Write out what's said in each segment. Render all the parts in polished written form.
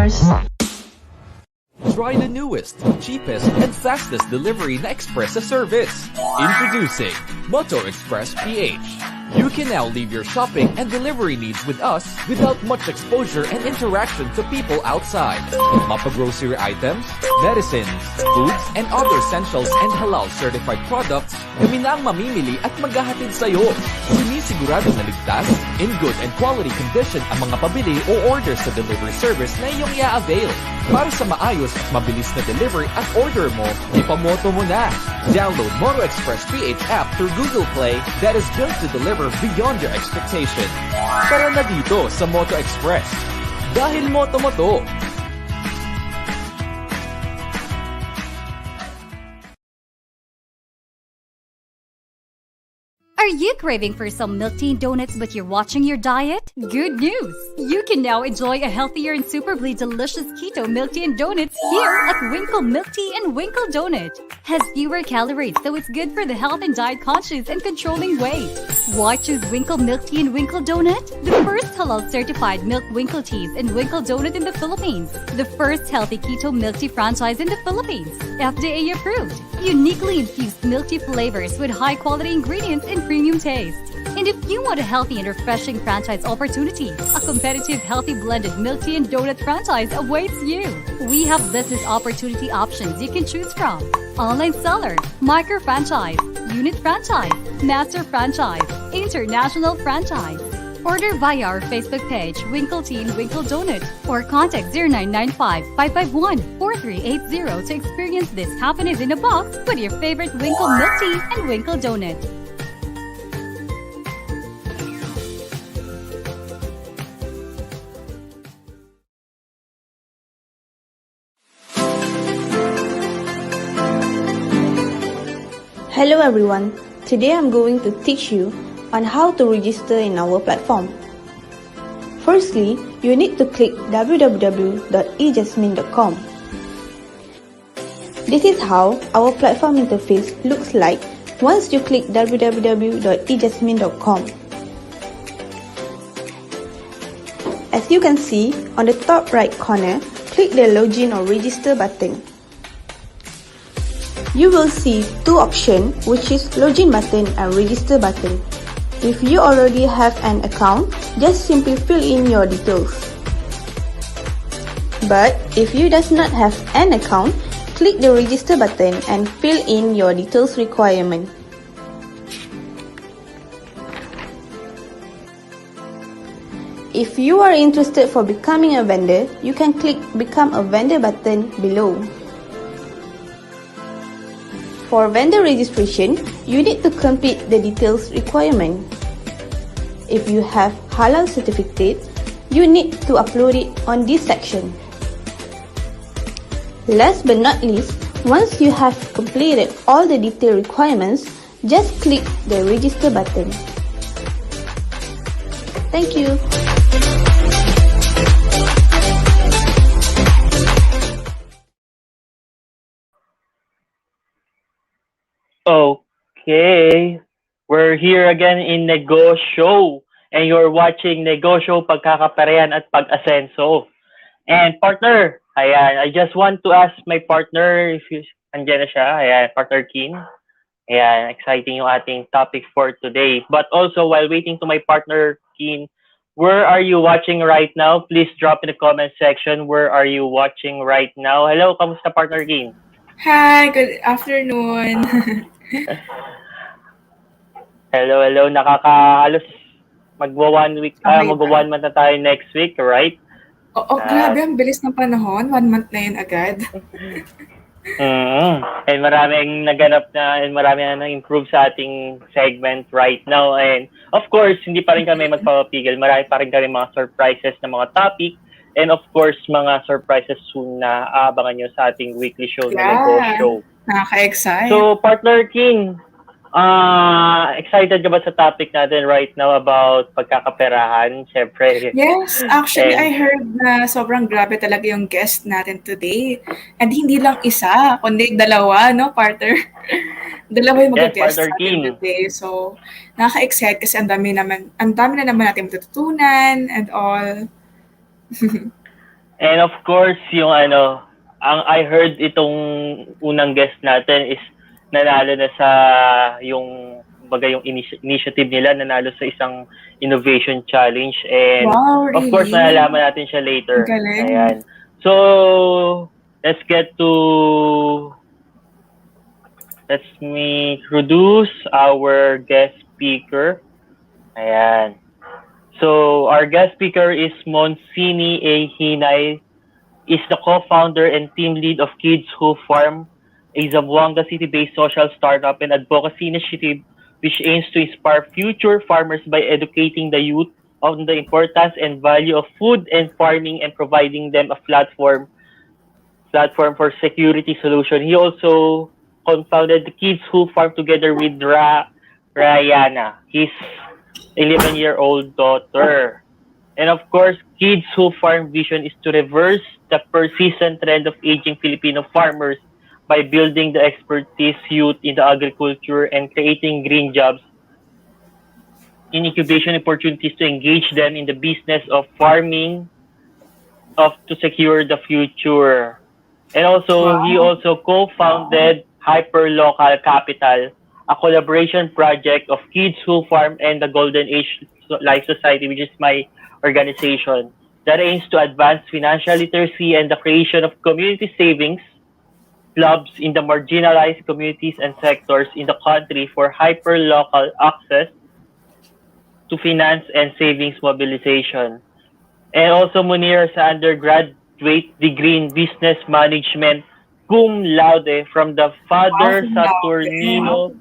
customers. Try the newest, cheapest, and fastest delivery na express sa service. Introducing Moto Express PH. You can now leave your shopping and delivery needs with us without much exposure and interaction to people outside. Mapa-grocery items, medicines, foods, and other essentials and halal-certified products, kami na ang mamimili at maghahatid sa'yo. Sinisigurado na ligtas, in good and quality condition ang mga pabili o orders sa delivery service na iyong i-avail. Para sa maayos at mabilis na delivery at order mo, ipamoto mo na. Download Moto Express PH app through Google Play that is built to deliver beyond your expectation. Tara na dito sa Moto Express. Dahil moto mo to. Are you craving for some milk tea and donuts but you're watching your diet? Good news! You can now enjoy a healthier and superbly delicious keto milk tea and donuts here at Winkle Milk Tea and Winkle Donut. Has fewer calories, so it's good for the health and diet conscious and controlling weight. Why choose Winkle Milk Tea and Winkle Donut? The first halal certified milk Winkle Teas and Winkle Donut in the Philippines. The first healthy keto milk tea franchise in the Philippines. FDA approved. Uniquely infused milk tea flavors with high quality ingredients and premium taste. And if you want a healthy and refreshing franchise opportunity, a competitive healthy blended milk tea and donut franchise awaits you. We have business opportunity options you can choose from. Online seller, micro franchise, unit franchise, master franchise, international franchise. Order via our Facebook page, Winkle Tea and Winkle Donut, or contact 0995-551-4380 to experience this happiness in a box with your favorite Winkle Milk Tea and Winkle Donut. Hello everyone, today I'm going to teach you on how to register in our platform. Firstly, you need to click www.ejasmine.com. This is how our platform interface looks like once you click www.ejasmine.com. As you can see, on the top right corner, click the login or register button. You will see two options, which is login button and register button. If you already have an account, just simply fill in your details. But if you does not have an account, click the register button and fill in your details requirement. If you are interested for becoming a vendor, you can click become a vendor button below. For vendor registration, you need to complete the details requirement. If you have halal certificate, you need to upload it on this section. Last but not least, once you have completed all the detail requirements, just click the register button. Thank you. Okay, we're here again in Negozhow, and you're watching Negozhow, Pagkaka-PERAhan at Pag-ASENSO. And partner, ayan, I just want to ask my partner if andyan na siya, ayan, partner Quin. Ayan, exciting yung ating topic for today. But also, while waiting to my partner Quin, where are you watching right now? Please drop in the comment section, where are you watching right now? Hello, kamusta partner Quin? Hi, good afternoon. Hello. Nakakahalos magwa 1 week, magwa 1 month na tayo next week, right? Grabe, ang bilis ng panahon. 1 month na yun agad. And maraming naganap na and marami na na-improve sa ating segment right now. And of course, hindi pa rin kami magpapapigil. Marami pa rin kami mga surprises na mga topic. And of course, mga surprises soon na aabangan nyo sa ating weekly show na Negozhow. Nakaka-excite. So, partner King, excited ka ba sa topic natin right now about pagkakaperahan? Siyempre. Yes, actually, I heard na sobrang grabe talaga yung guest natin today. And hindi lang isa, kundi dalawa, no, partner? Dalawa yung mag-guest natin today. So, nakaka-excite kasi ang dami na naman natin matututunan and all. And of course, yung ano, ang I heard itong unang guest natin is nanalo na sa yung kumbaga yung initiative nila, nanalo sa isang innovation challenge, and Wow, of course really? malalaman natin siya Ang later. galing. Ayan. So, let's get to let's me introduce our guest speaker. Ayan. So, our guest speaker is Monsini A. Hinay, is the co-founder and team lead of Kids Who Farm, a Zamboanga City-based social startup and advocacy initiative which aims to inspire future farmers by educating the youth on the importance and value of food and farming and providing them a platform for security solution. He also co-founded the Kids Who Farm together with Rayana, his 11-year-old daughter. And of course, Kids Who Farm vision is to reverse the persistent trend of aging Filipino farmers by building the expertise youth in the agriculture and creating green jobs in incubation opportunities to engage them in the business of farming of to secure the future. And also, he Wow. also co-founded Hyperlocal Capital, a collaboration project of Kids Who Farm and the Golden Age Life Society, which is my organization, that aims to advance financial literacy and the creation of community savings clubs in the marginalized communities and sectors in the country for hyperlocal access to finance and savings mobilization. And also Munir sa undergraduate degree in business management cum laude from the Wow, Father cum laude. Saturnino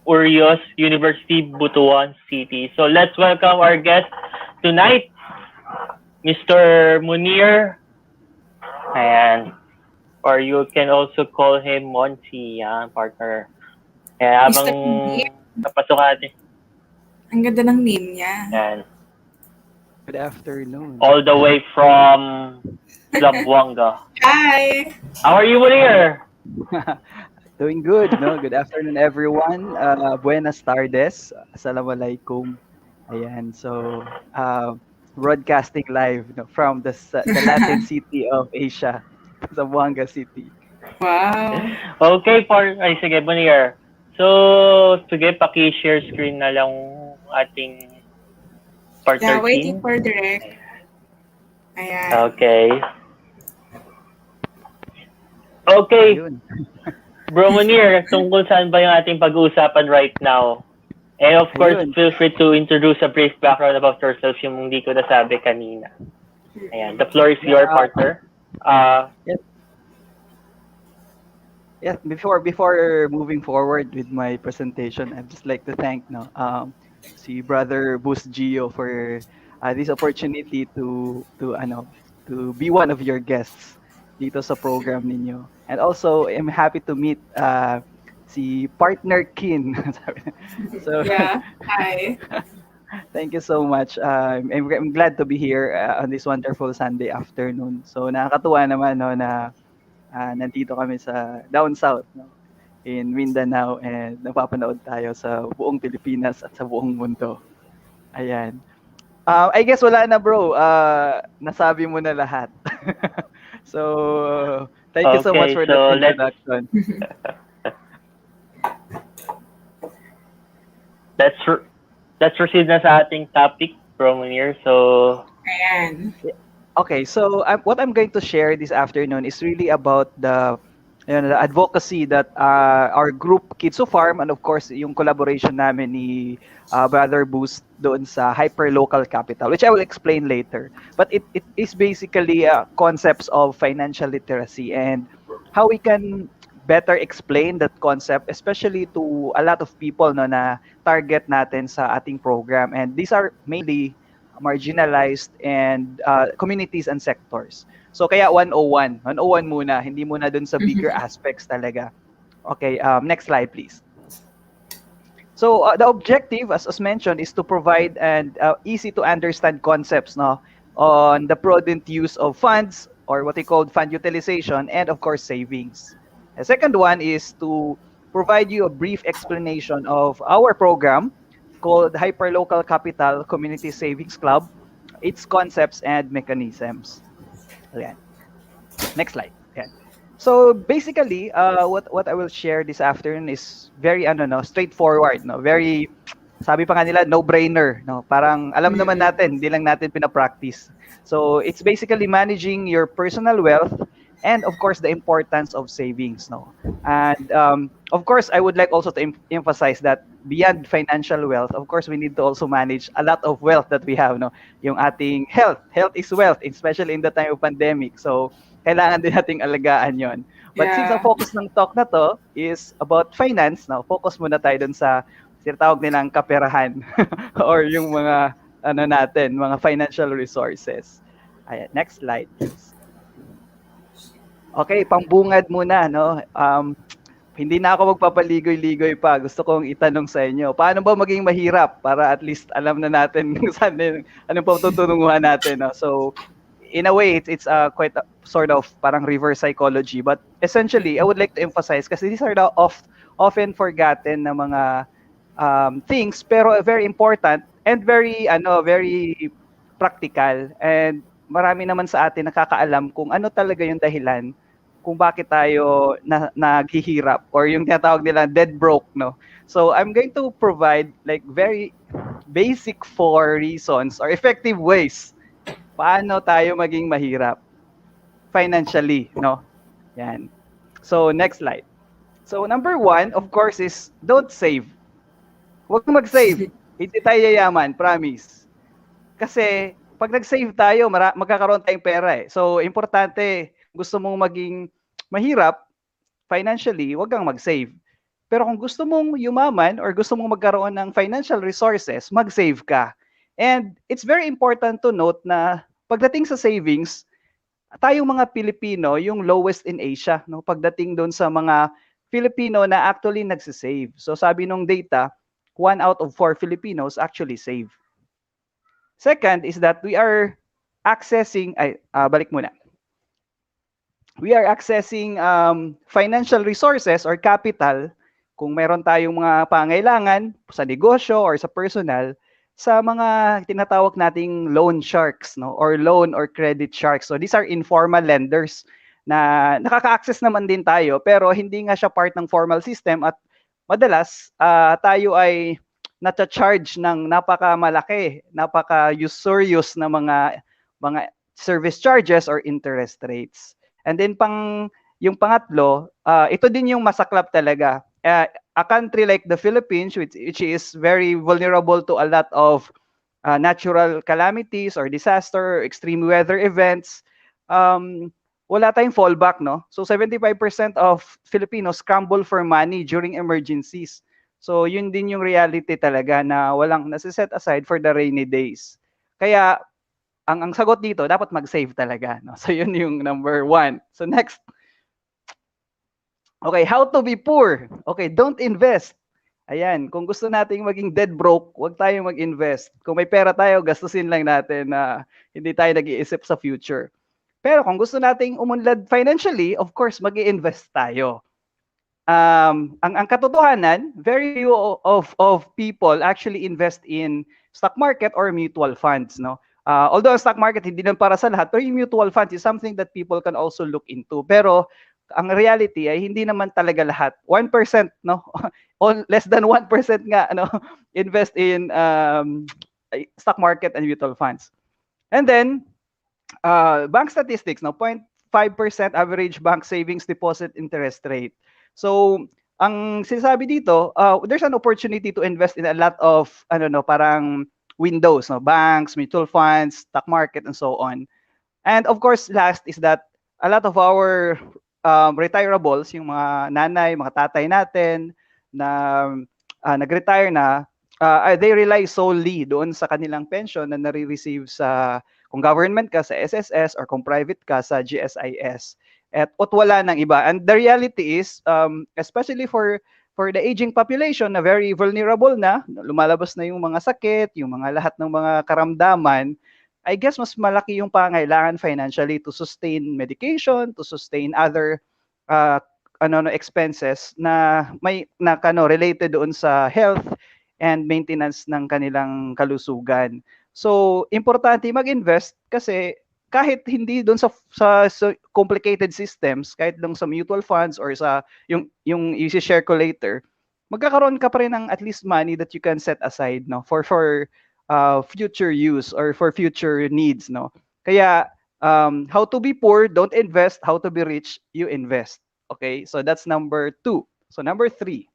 Urios University, Butuan City. So let's welcome our guest tonight, Mr. Munir. And or you can also call him Monty, partner. Kaya habang Mr. Munir. napasok natin. Ang ganda ng name niya. Yan. Good afternoon. All the way from Zamboanga. Hi! How are you, Munir? Doing good, no? Good afternoon, everyone. Buenas tardes. Assalamualaikum. Ayan, so broadcasting live, no, from the Latin city of Asia, Zamboanga City. Wow. Okay, ay sige, Munir. So, sige, paki-share screen na lang ating partner Yeah, waiting team. for direct. Ayan. Okay. Okay, Ayun. Bro Munir, tungkol saan ba yung ating pag-uusapan right now? And of course, Ayun. feel free to introduce a brief background about yourself yung hindi ko nasabi kanina. Ayan, the floor is your partner. Yeah, before moving forward with my presentation, I'd just like to thank si Brother Boost Gio for this opportunity to be one of your guests dito sa program ninyo. And also, I'm happy to meet si partner Quin. So Yeah. Hi. thank you so much. I'm glad to be here on this wonderful Sunday afternoon. So nakakatuwa naman no na nandito kami sa down south, no, in Mindanao, and napapanood tayo sa buong Pilipinas at sa buong mundo. Ayan. I guess wala na, bro. Nasabi mo na lahat. So, thank you so much Okay, for so that introduction. Let's proceed na sa ating topic, Bro Munir. So, Ayan. Okay, so what I'm going to share this afternoon is really about the advocacy that our group Kids Who Farm, and of course yung collaboration namin ni Brother Boost doon sa Hyperlocal Capital, which I will explain later. But it is basically concepts of financial literacy and how we can better explain that concept, especially to a lot of people no, na target natin sa ating program. And these are mainly marginalized and communities and sectors. So kaya 101 muna, hindi muna dun sa bigger aspects talaga. Okay, next slide please. So the objective, as mentioned, is to provide and easy to understand concepts no, on the prudent use of funds, or what we call fund utilization, and of course savings. The second one is to provide you a brief explanation of our program called Hyperlocal Capital Community Savings Club, its concepts and mechanisms. Ayan. Next slide. Ayan. So basically, what I will share this afternoon is very straightforward, no? Very, sabi pa nga nila, no-brainer, no? Parang alam naman natin, hindi lang natin pina-practice. So it's basically managing your personal wealth and of course the importance of savings, no? And of course, I would like also to emphasize that beyond financial wealth, of course, we need to also manage a lot of wealth that we have, no? Yung ating health. Health is wealth, especially in the time of pandemic. So kailangan din nating alagaan yon. But since ang Yeah. focus ng talk na to is about finance, no, focus muna tayo dun sa tinatawag nilang kaperahan or yung mga mga financial resources. Ayan, next slide please. Okay, pangbungad muna, no. Hindi na ako magpapaligoy-ligoy pa. Gusto kong itanong sa inyo, paano ba maging mahirap para at least alam na natin kung saan anong patutununguhan natin, no? So in a way, it's quite a, sort of parang reverse psychology. But essentially, I would like to emphasize kasi these are the often forgotten na mga things, pero very important and very practical. And marami naman sa atin nakakaalam kung ano talaga yung dahilan kung bakit tayo naghihirap or yung tinatawag nila dead broke, no? So I'm going to provide like very basic 4 reasons or effective ways paano tayo maging mahirap financially, no? Yan. So, next slide. So, number 1, of course, is don't save. Huwag kang mag-save. Hindi tayo yayaman, promise. Kasi, pag nag-save tayo, magkakaroon tayong pera eh. So, importante, gusto mong maging mahirap financially, huwag kang mag-save. Pero kung gusto mong yumaman or gusto mong magkaroon ng financial resources, mag-save ka. And it's very important to note na pagdating sa savings, tayong mga Pilipino, yung lowest in Asia, no? Pagdating doon sa mga Filipino na actually nagsisave. So sabi nung data, 1 out of 4 Filipinos actually save. Second is that we are accessing, balik muna. We are accessing financial resources or capital kung meron tayong mga pangailangan sa negosyo or sa personal, sa mga tinatawag nating loan sharks, no, or loan or credit sharks. So these are informal lenders na nakaka-access naman din tayo pero hindi nga siya part ng formal system at madalas tayo ay na-charge ng napakamalaki, napaka-usurious na mga service charges or interest rates. And then yung pangatlo, ito din yung masaklap talaga. A country like the Philippines, which is very vulnerable to a lot of natural calamities or disaster, extreme weather events, wala tayong fallback, no? So 75% of Filipinos scramble for money during emergencies. So yun din yung reality talaga na walang nasiset aside for the rainy days. Kaya ang sagot dito, dapat mag-save talaga, no? So yun yung number 1. So next. Okay, how to be poor. Okay, don't invest. Ayan, kung gusto nating maging dead broke, huwag tayong mag-invest. Kung may pera tayo, gastusin lang natin na hindi tayo nag-iisip sa future. Pero kung gusto nating umunlad financially, of course, mag-i-invest tayo. Ang katotohanan, very few of people actually invest in stock market or mutual funds, no? Although ang stock market hindi naman para sa lahat, pero yung mutual funds is something that people can also look into. Pero ang reality ay hindi naman talaga lahat. 1%, no? Less than 1% nga, no? Invest in stock market and mutual funds. And then, bank statistics, no? 0.5% average bank savings deposit interest rate. So, ang sinasabi dito, there's an opportunity to invest in a lot of, parang windows, no? Banks, mutual funds, stock market, and so on. And of course, last is that a lot of our retirables, yung mga nanay, mga tatay natin na nag-retire na, they rely solely doon sa kanilang pension na nare-receive sa, kung government ka sa SSS or kung private ka sa GSIS. At wala ng iba. And the reality is, especially for the aging population na very vulnerable na, lumalabas na yung mga sakit, yung mga lahat ng mga karamdaman, I guess mas malaki yung pangailangan financially to sustain medication, to sustain other expenses na related doon sa health and maintenance ng kanilang kalusugan. So, importante mag-invest kasi kahit hindi doon sa complicated systems, kahit lang sa mutual funds or sa yung easy share ko later, magkakaroon ka pa rin ng at least money that you can set aside, no, for future use or for future needs, no. Kaya how to be poor, don't invest. How to be rich, you invest. Okay, so that's number 2. So number 3.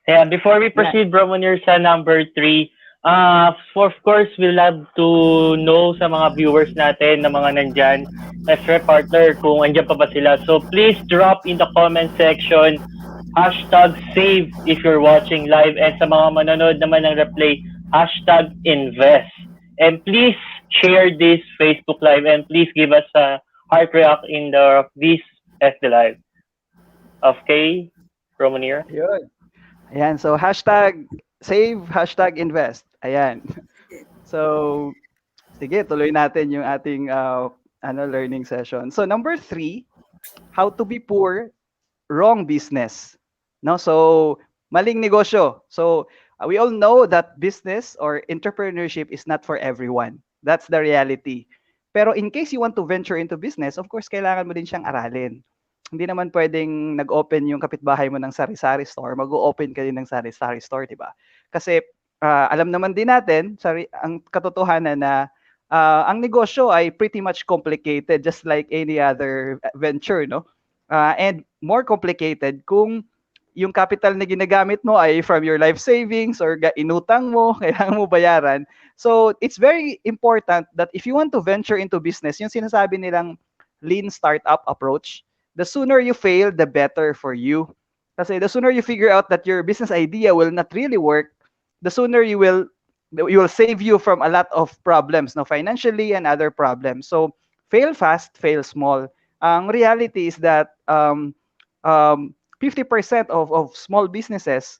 Yeah, before we Yeah. proceed, bro, when you're sa number 3, of course, we love to know sa mga viewers natin na mga nandyan, F partner, kung andyan pa ba sila. So please drop in the comment section, #save if you're watching live, and sa mga manonood naman ng replay, #invest. And please share this Facebook Live and please give us a heart react in this FB Live. Okay, Romanir? Yun. Ayan, so #save, #invest. Ayan. So, sige, tuloy natin yung ating learning session. So, number 3, how to be poor, wrong business. No, so maling negosyo. So, we all know that business or entrepreneurship is not for everyone. That's the reality. Pero in case you want to venture into business, of course, kailangan mo din siyang aralin. Hindi naman pwedeng nag-open yung kapitbahay mo ng sari-sari store, mag-o-open ka din ng sari-sari store, di ba? Kasi alam naman din natin, ang katotohanan na ang negosyo ay pretty much complicated just like any other venture, no? And more complicated kung yung capital na ginagamit mo ay from your life savings or inutang mo, kailangan mo bayaran. So, it's very important that if you want to venture into business, yung sinasabi nilang lean startup approach, the sooner you fail, the better for you. Kasi the sooner you figure out that your business idea will not really work, the sooner you will save you from a lot of problems, no, financially and other problems. So, fail fast, fail small. Ang reality is that 50% of small businesses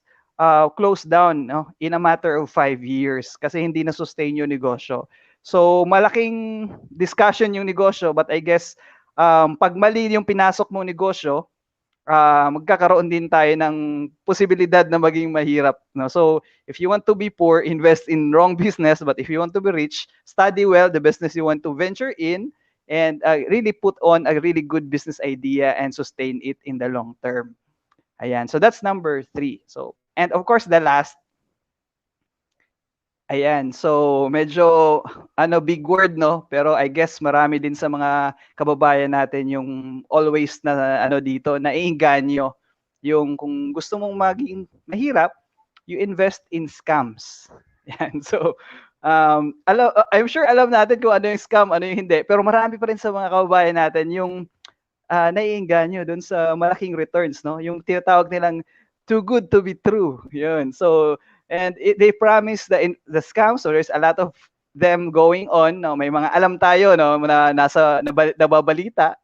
close down, no, in a matter of 5 years kasi hindi na sustain yung negosyo. So malaking discussion yung negosyo, but I guess pag mali yung pinasok mong negosyo, magkakaroon din tayo ng posibilidad na maging mahirap, no? So if you want to be poor, invest in wrong business, but if you want to be rich, study well the business you want to venture in and really put on a really good business idea and sustain it in the long term. Ayan. So that's number 3. So, and of course, the last. Ayan. So, medyo big word, no? Pero I guess marami din sa mga kababayan natin yung always na dito, naiengganyo. Yung kung gusto mong maging mahirap, you invest in scams. Ayan. So, I'm sure alam natin kung ano yung scam, ano yung hindi. Pero marami pa rin sa mga kababayan natin yung naiengganyo doon sa malaking returns, no? Yung tinatawag nilang too good to be true. Yun. So, and they promise the scams, so there's a lot of them going on, no? May mga alam tayo, no, na nababalita.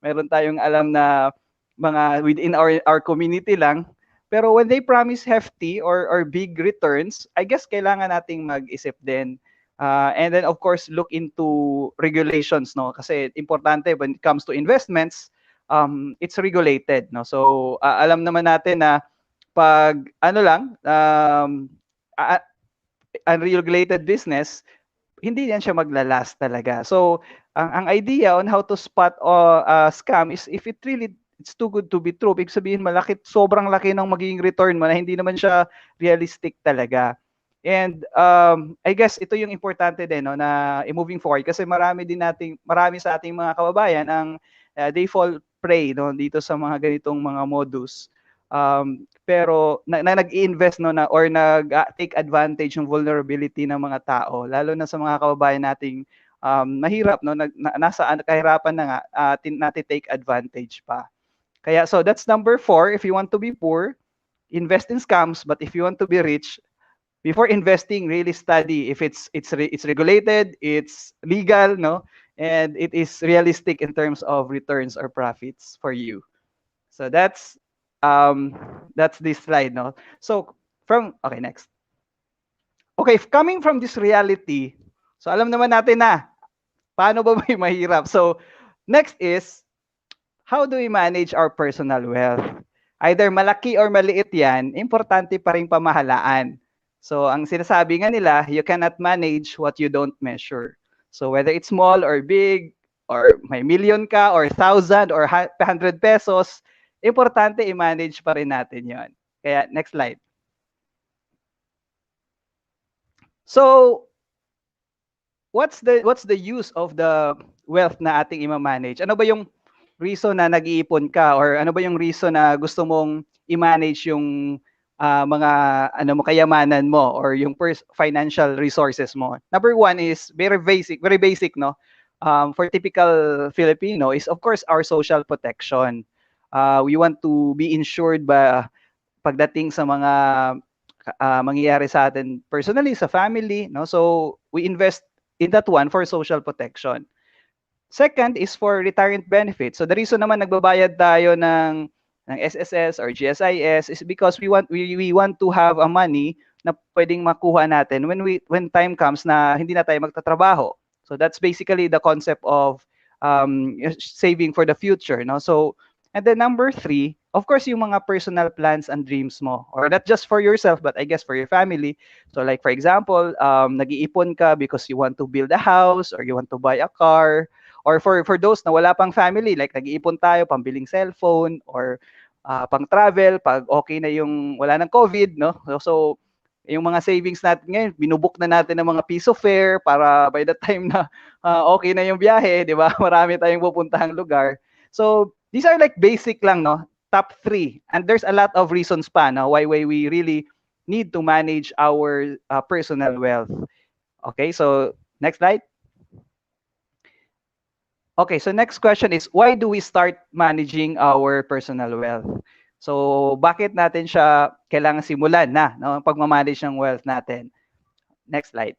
Meron tayong alam na mga within our community lang. Pero when they promise hefty or big returns, I guess kailangan nating mag-isip din. And then of course look into regulations, no, kasi importante when it comes to investments, it's regulated, no. So alam naman natin na pag unregulated business, hindi yan siya maglalast talaga. So ang idea on how to spot scam is if it's too good to be true, ibig sabihin sobrang laki ng magiging return mo na hindi naman siya realistic talaga. And I guess ito yung importante din, no, na moving forward kasi marami sa ating mga kababayan ang they fall prey, no, dito sa mga ganitong mga modus. Pero nag-i-invest, no, na or nag-take advantage ng vulnerability ng mga tao, lalo na sa mga kababayan nating mahirap, no, nasa kahirapan na nga, nati-take advantage pa. Kaya so that's number 4. If you want to be poor, invest in scams, but if you want to be rich, before investing, really study if it's regulated, it's legal, no, and it is realistic in terms of returns or profits for you. So that's this slide, no. So okay, next. Okay, coming from this reality, so alam naman natin na paano ba may mahirap. So next is how do we manage our personal wealth? Either malaki or maliit yan, importante pa rin pamahalaan. So, ang sinasabi nga nila, you cannot manage what you don't measure. So whether it's small or big, or may million ka, or 1,000, or 100 pesos, importante i-manage pa rin natin yon. Kaya next slide. So what's the use of the wealth na ating i-manage? Ano ba yung reason na nag-iipon ka, or ano ba yung reason na gusto mong i-manage yung mga kayamanan mo, or yung financial resources mo? Number one is very basic, no? For typical Filipino is of course our social protection. We want to be insured ba pagdating sa mga mangyayari sa atin personally, sa family, no? So we invest in that one for social protection. Second is for retirement benefits. So the reason naman nagbabayad tayo ng SSS or GSIS is because we want to have a money na pwedeng makuha natin when time comes na hindi na tayo magtatrabaho. So that's basically the concept of saving for the future, no? So, and then number 3, of course, yung mga personal plans and dreams mo, or not just for yourself, but I guess for your family. So like for example, nag-iipon ka because you want to build a house, or you want to buy a car, or for those na wala pang family, like nag-iipon tayo pambiling cellphone, or pang travel pag okay na yung wala ng COVID, no? So yung mga savings natin ngayon, binubook na natin ng mga piso fare para by the time na okay na yung biyahe, di ba? Marami tayong pupuntahang lugar. So these are like basic lang, no? Top 3. And there's a lot of reasons pa, no? Why we really need to manage our personal wealth. Okay, so next slide. Okay, so next question is, why do we start managing our personal wealth? So, bakit natin siya kailangan simulan na, no, pagmamanage ng wealth natin? Next slide.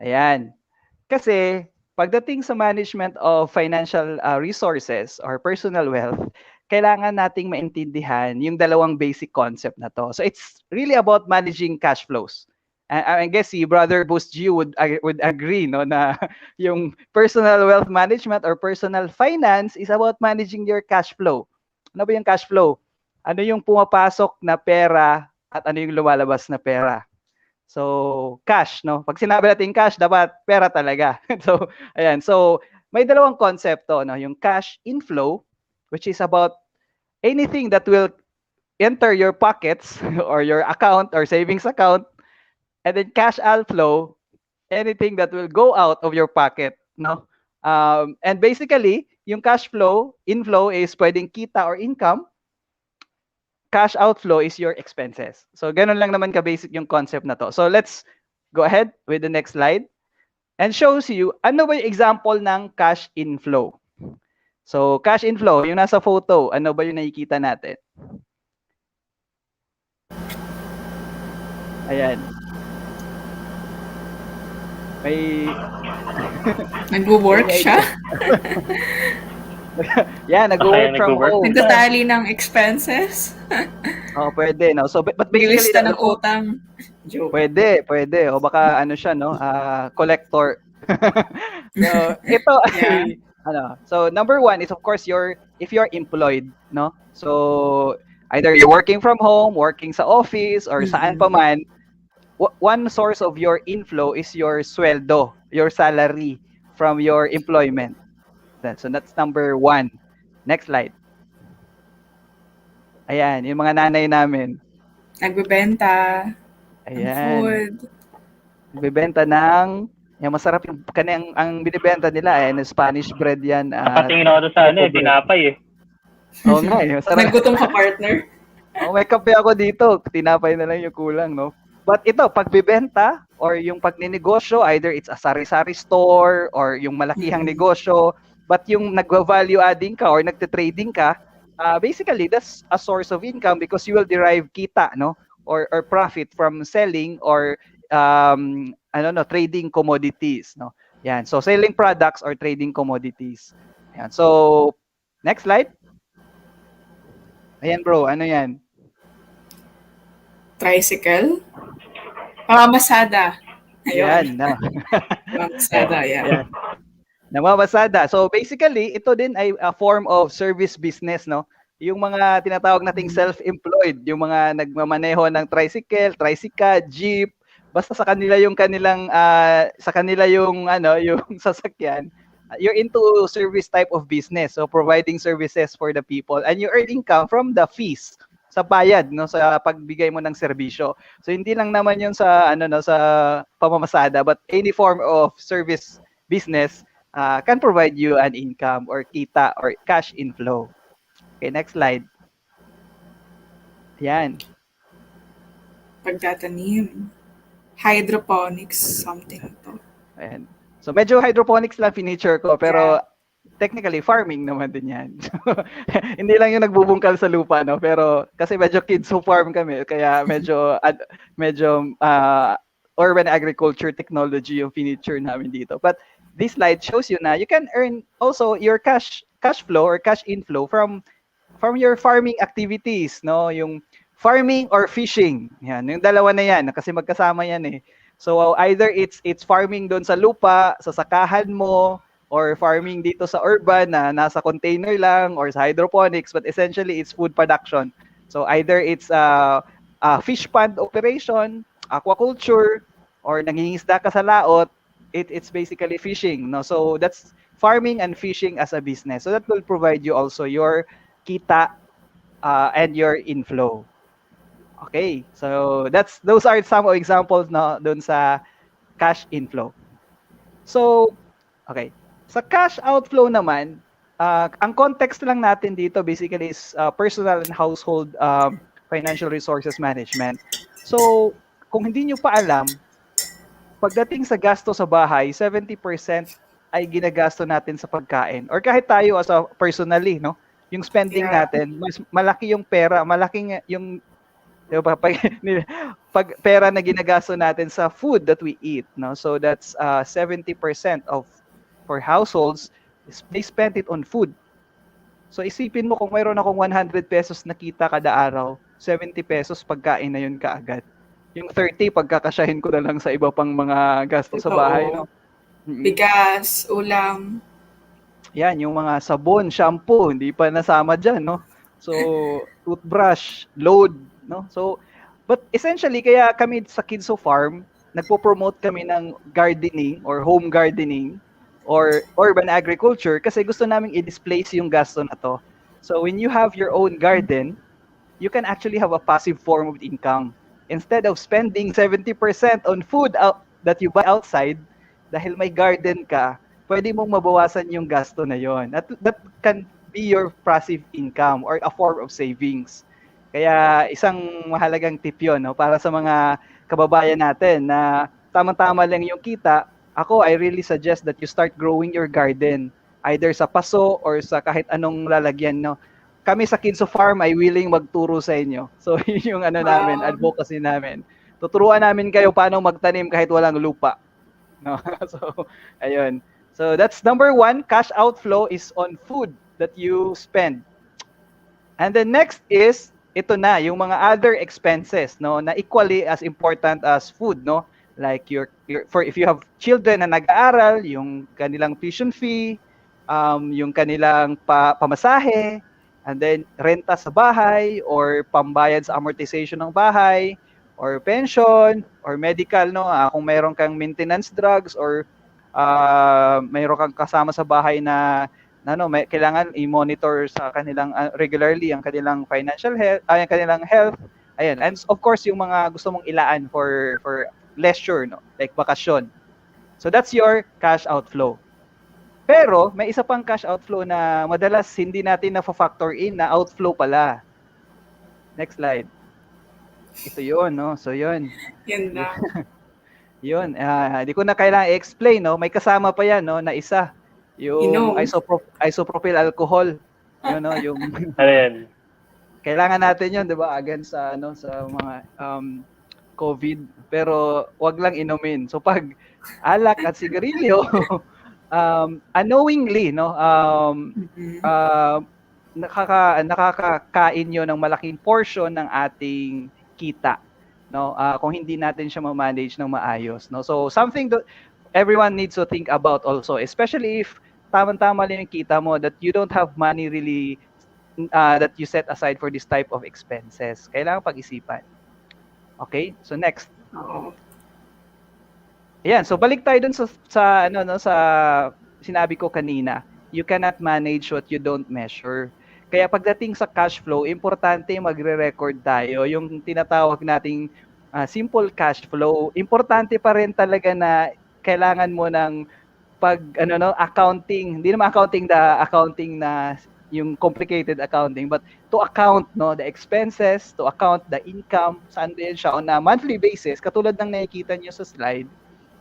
Ayan. Kasi, pagdating sa management of financial resources or personal wealth, kailangan nating maintindihan yung dalawang basic concept na to. So, it's really about managing cash flows. I guess si Brother Boost G would agree, no, na yung personal wealth management or personal finance is about managing your cash flow. Ano ba yung cash flow? Ano yung pumapasok na pera at ano yung lumalabas na pera? So, cash, no? Pag sinabi natin cash, dapat pera talaga. So, ayan. So, may dalawang konsepto, no? Yung cash inflow, which is about anything that will enter your pockets or your account or savings account. And then cash outflow, anything that will go out of your pocket, no? And basically, yung cash inflow is pwedeng kita or income. Cash outflow is your expenses. So, ganun lang naman ka-basic yung concept na to. So, let's go ahead with the next slide. And shows you, ano ba yung example ng cash inflow? So, cash inflow, yung nasa photo, ano ba yung nakikita natin? Ayan. May nag-work siya? Yeah, nag-work from home. Nagtatali ng expenses? Oh, pwede, no? So, but basically, Nilista ng utang. Joke. Pwede. O baka ano siya, no? Collector. So, ito ay, so number 1 is of course if you're employed, no? So, either you're working from home, working sa office, or saan pa man, one source of your inflow is your sweldo, your salary from your employment. So that's number 1. Next slide. Ayan, yung mga nanay namin. Nagbebenta. Ayan. Food. Nagbebenta ng, yung masarap yung kanyang, ang binibenta nila ay Spanish bread yan. Nakatingin ako sa tinapay eh. Oo nga eh. Naggutom ka, partner. May kape ako dito. Tinapay na lang yung kulang, no? But ito, pagbibenta or yung pagninegosyo, either it's a sari-sari store or yung malakihang negosyo, but yung nagva-value adding ka or nagte-trading ka, basically that's a source of income because you will derive kita, no? Or profit from selling or trading commodities, no? Yan. So selling products or trading commodities. Yan. So next slide. Ayan bro, ano yan? Tricycle? Pamamasada. Ayan. No. Pamamasada, yeah. Namamasada. So basically, ito din ay a form of service business, no? Yung mga tinatawag nating self-employed, yung mga nagmamaneho ng tricycle, jeep, basta sa kanila yung kanilang sa kanila yung ano, yung sasakyan, you're into service type of business. So providing services for the people and you earn income from the fees sa bayad no sa pagbigay mo ng serbisyo. So hindi lang naman 'yun sa ano no sa pamamasada but any form of service business can provide you an income or kita or cash inflow. Okay, next slide. Yan. Pagtatanim. Hydroponics, something to. Ayan. So medyo hydroponics lang finiture ko pero Yeah. technically farming naman din 'yan. Hindi lang 'yung nagbubungkal sa lupa no, pero kasi medyo kids who farm kami kaya medyo urban agriculture technology 'yung finiture namin dito. But this slide shows you na you can earn also your cash flow or cash inflow from your farming activities, no? Yung farming or fishing. Yan, yung dalawa na yan kasi magkasama yan eh. So either it's farming doon sa lupa, sa sakahan mo, or farming dito sa urban na nasa container lang or sa hydroponics, but essentially it's food production. So either it's a fish pond operation, aquaculture, or nangingisda ka sa laot, it's basically fishing, no? So that's farming and fishing as a business. So that will provide you also your kita and your inflow. Okay, so those are some examples na doon sa cash inflow. So, okay. Sa cash outflow naman, ang context lang natin dito basically is personal and household financial resources management. So, kung hindi nyo pa alam, pagdating sa gasto sa bahay, 70% ay ginagasto natin sa pagkain. Or kahit tayo as a personally, no? Yung spending Yeah. natin, mas malaki yung pera, malaking yung diba, pag pera na ginagasto natin sa food that we eat, no? So that's 70% of for households, they spend it on food. So isipin mo kung mayroon akong 100 pesos na kita kada araw, 70 pesos pagkain na yun kaagad. Yung 30 pagkakasyahin ko na lang sa iba pang mga gasto sa bahay, no? Bigas, ulam. Yan, yung mga sabon, shampoo, hindi pa nasama dyan, no? So, toothbrush, load, no? So, but essentially, kaya kami sa Kids Who Farm, nagpo-promote kami ng gardening or home gardening or urban agriculture kasi gusto namin i-displace yung gasto na to. So, when you have your own garden, you can actually have a passive form of income. Instead of spending 70% on food that you buy outside, dahil may garden ka, pwede mong mabawasan yung gasto na yon. That can be your passive income or a form of savings. Kaya isang mahalagang tip yun, no? Para sa mga kababayan natin na tama-tama lang yung kita, I really suggest that you start growing your garden either sa paso or sa kahit anong lalagyan, no? Kami sa Kids of Farm ay willing magturo sa inyo. So yun yung namin, advocacy namin. Tuturuan namin kayo paano magtanim kahit walang lupa. No? So ayun. So that's number 1, cash outflow is on food that you spend. And then next is ito na yung mga other expenses, no, na equally as important as food, no? Like your for if you have children na nag-aaral, yung kanilang tuition fee, yung kanilang pamasahe, and then renta sa bahay or pambayad sa amortization ng bahay or pension or medical, no? Kung mayroon kang maintenance drugs or mayroon kang kasama sa bahay na may kailangan i-monitor sa kanilang regularly ang kanilang financial health, ang kanilang health. Ayan. And of course, yung mga gusto mong ilaan for leisure, no? Like bakasyon. So that's your cash outflow. Pero may isa pang cash outflow na madalas hindi natin na-factor in na outflow pala. Next slide. Ito 'yon, no? So 'yon. Yan lang. Yun, hindi ko na kailangan i-explain, no? May kasama pa yan, no, na isa. Yung isopropyl alcohol. Yun, no, yung Ayan. kailangan natin yun, 'di ba? Against sa sa mga COVID, pero wag lang inumin. So pag alak at sigarilyo, unknowingly, no, nakakakain yun ng malaking portion ng ating kita, no, kung hindi natin siya ma-manage ng maayos, no. So something that everyone needs to think about also, especially if tama-tama lang yung kita mo that you don't have money really that you set aside for this type of expenses. Kailangan pag-isipan. Okay, so next. Ayan, so balik tayo dun sa ano no sa sinabi ko kanina. You cannot manage what you don't measure. Kaya pagdating sa cash flow, importante magre-record tayo. Yung tinatawag nating simple cash flow. Importante pa rin talaga na kailangan mo ng pag ano no accounting, hindi naman accounting na yung complicated accounting, but to account no the expenses, to account the income, saan din siya on a monthly basis, katulad ng nakikita niyo sa slide.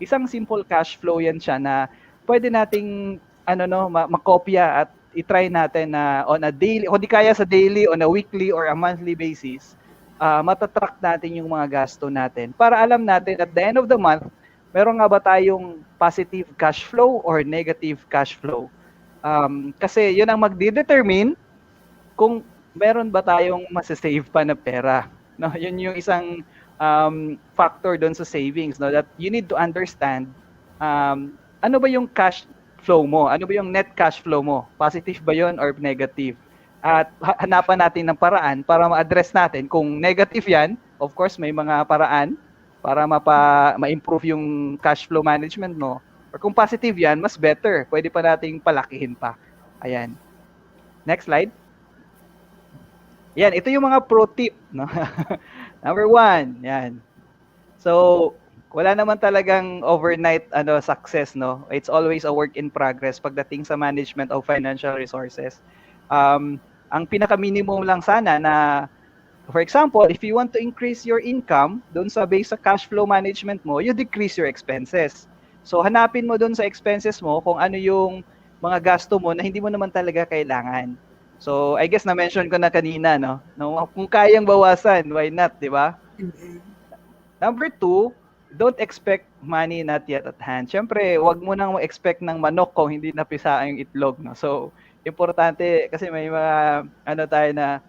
Isang simple cash flow yan siya na pwede nating ano no makopya at i-try natin na on a daily, o di kaya sa daily, on a weekly or a monthly basis, matatrack natin yung mga gasto natin para alam natin at the end of the month meron nga ba tayong positive cash flow or negative cash flow? Kasi yun ang magde-determine kung meron ba tayong masasave pa na pera. No, yun yung isang factor doon sa savings, no, that you need to understand ano ba yung cash flow mo? Ano ba yung net cash flow mo? Positive ba yon or negative? At hanapan natin ng paraan para ma-address natin kung negative yan. Of course, may mga paraan para ma-improve yung cash flow management mo. Or kung positive yan, mas better. Pwede pa nating palakihin pa. Ayan. Next slide. Yan, ito yung mga pro tip. No? Number 1, yan. So, wala naman talagang overnight success, no? It's always a work in progress pagdating sa management of financial resources. Ang pinaka-minimum lang sana na, for example, if you want to increase your income doon sa base sa cash flow management mo, you decrease your expenses. So, hanapin mo doon sa expenses mo kung ano yung mga gasto mo na hindi mo naman talaga kailangan. So, I guess na-mention ko na kanina, no? Kung kayang bawasan, why not, di ba? Number 2, don't expect money not yet at hand. Siyempre, wag mo nang expect ng manok kung hindi napisa yung itlog, no? So, importante kasi may mga tayo na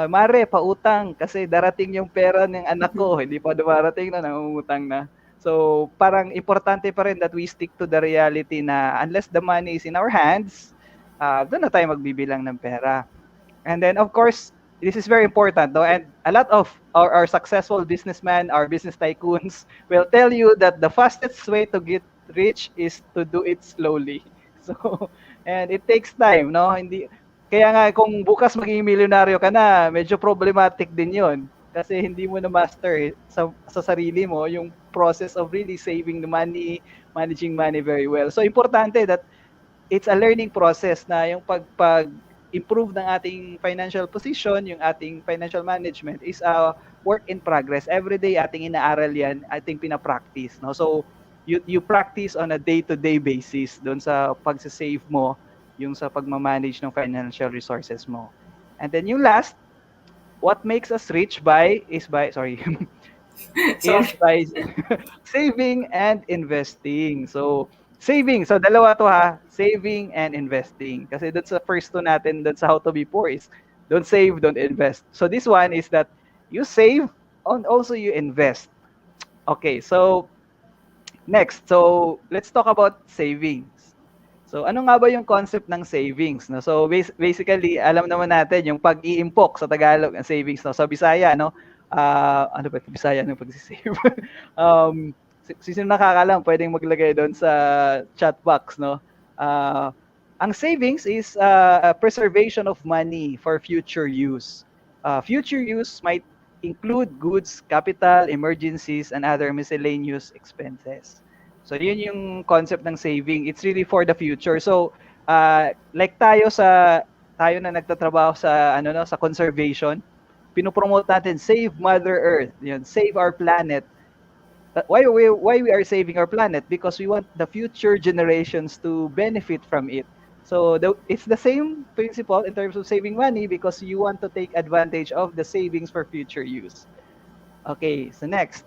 mare, pautang kasi darating yung pera ng anak ko, hindi pa dumarating na, nangungutang na. So, parang importante pa rin that we stick to the reality na unless the money is in our hands, doon na tayo magbibilang ng pera. And then, of course, this is very important, no? And a lot of our successful businessmen, our business tycoons will tell you that the fastest way to get rich is to do it slowly. So, and it takes time, no? Kaya nga kung bukas maging milyonaryo ka na, medyo problematic din 'yon kasi hindi mo na master sa sarili mo yung process of really saving the money, managing money very well. So importante that it's a learning process na yung pag-improve ng ating financial position, yung ating financial management is a work in progress. Every day ating inaaral yan, ating pina-practice, no? So you practice on a day-to-day basis doon sa pag-save mo, yung sa pagmamanage ng financial resources mo. And then yung last, what makes us rich is by saving and investing. So, saving. So, dalawa to ha. Saving and investing. Kasi doon sa first two natin, doon sa how to be poor is don't save, don't invest. So, this one is that you save and also you invest. Okay, so next. So, let's talk about savings. So, ano nga ba yung concept ng savings? No? So, basically, alam naman natin yung pag-iimpok sa Tagalog ng savings. No? Sa Bisaya, no? Ano ba ito? Bisaya ng pag-save? Sino nakakalam, pwedeng maglagay doon sa chat box. No? Ang savings is a preservation of money for future use. Future use might include goods, capital, emergencies, and other miscellaneous expenses. So yun yung concept ng saving. It's really for the future. So like tayo na nagtatrabaho sa sa conservation, pinopromote natin save Mother Earth, yun, save our planet. Why we are saving our planet? Because we want the future generations to benefit from it. So it's the same principle in terms of saving money because you want to take advantage of the savings for future use. Okay, so next.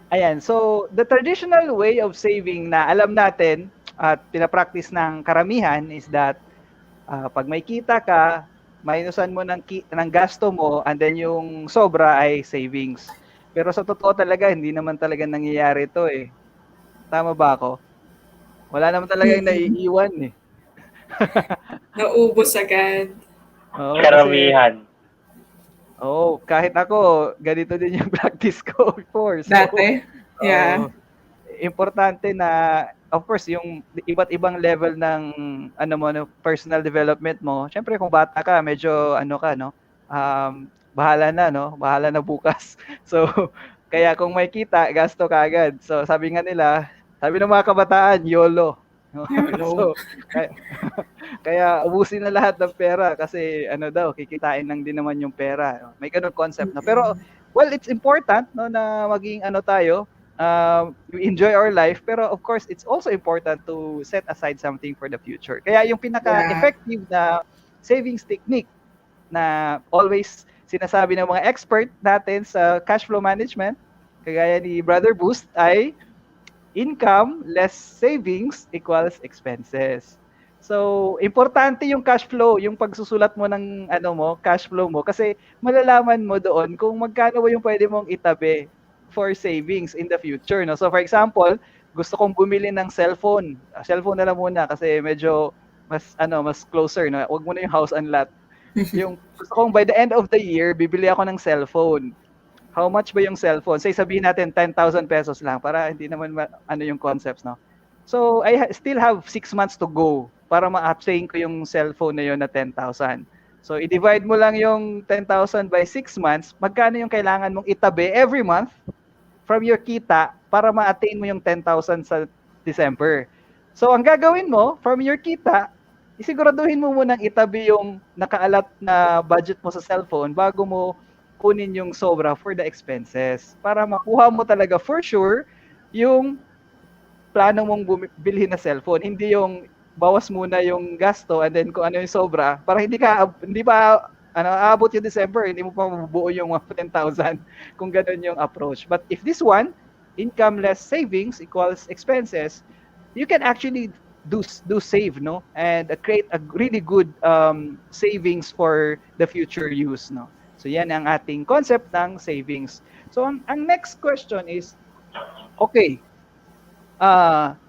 Ayan, so the traditional way of saving na alam natin at pinapractice ng karamihan is that pag may kita ka, minusan mo ng gasto mo and then yung sobra ay savings. Pero sa totoo talaga, hindi naman talaga nangyayari ito eh. Tama ba ako? Wala naman talagang naiiwan eh. Naubos agad. Oo, Karamihan. Kahit ako, ganito din yung practice ko before. So, Dati? Yeah. Importante na of course yung iba't ibang level ng ano mo no, personal development mo. Siyempre kung bata ka medyo ano ka no, bahala na no, bahala na bukas. So kaya kung may kita, gasto ka agad. So sabi nga nila, sabi ng mga kabataan, YOLO. No? YOLO. So kaya, kaya ubusin na lahat ng pera kasi ano daw, kikitain lang din naman yung pera. May ganun concept na. Pero well, it's important no na maging ano tayo, we enjoy our life, pero of course, it's also important to set aside something for the future. Kaya yung Yeah. pinaka-effective na savings technique na always sinasabi ng mga expert natin sa cash flow management, kagaya ni Brother Boost, ay income less savings equals expenses. So, importante yung cash flow, yung pagsusulat mo ng ano mo, cash flow mo kasi malalaman mo doon kung magkano ba yung pwede mong itabi for savings in the future, no? So, for example, gusto kong bumili ng cellphone. Cellphone na lang muna kasi medyo mas closer, no? Wag mo na yung house and lot. Yung gusto kong by the end of the year, bibili ako ng cellphone. How much ba yung cellphone? Say sabihin natin 10,000 pesos lang para hindi naman ano yung concepts, no? So, still have 6 months to go para ma-obtain ko yung cellphone na yun na 10,000. So, i-divide mo lang yung 10,000 by 6 months, magkano yung kailangan mong itabi every month from your kita para ma-attain mo yung 10,000 sa December. So, ang gagawin mo from your kita, isiguraduhin mo munang itabi yung nakaalat na budget mo sa cellphone bago mo kunin yung sobra for the expenses para makuha mo talaga for sure yung plano mong bilhin na cellphone, hindi yung bawas muna yung gasto and then kung ano yung sobra para hindi pa ano aabot yung December, hindi mo pa mabubuo yung 10,000 kung ganun yung approach. But if this one, income less savings equals expenses, you can actually do save, no, and create a really good savings for the future use, no. So yan ang ating concept ng savings. So ang next question is, okay,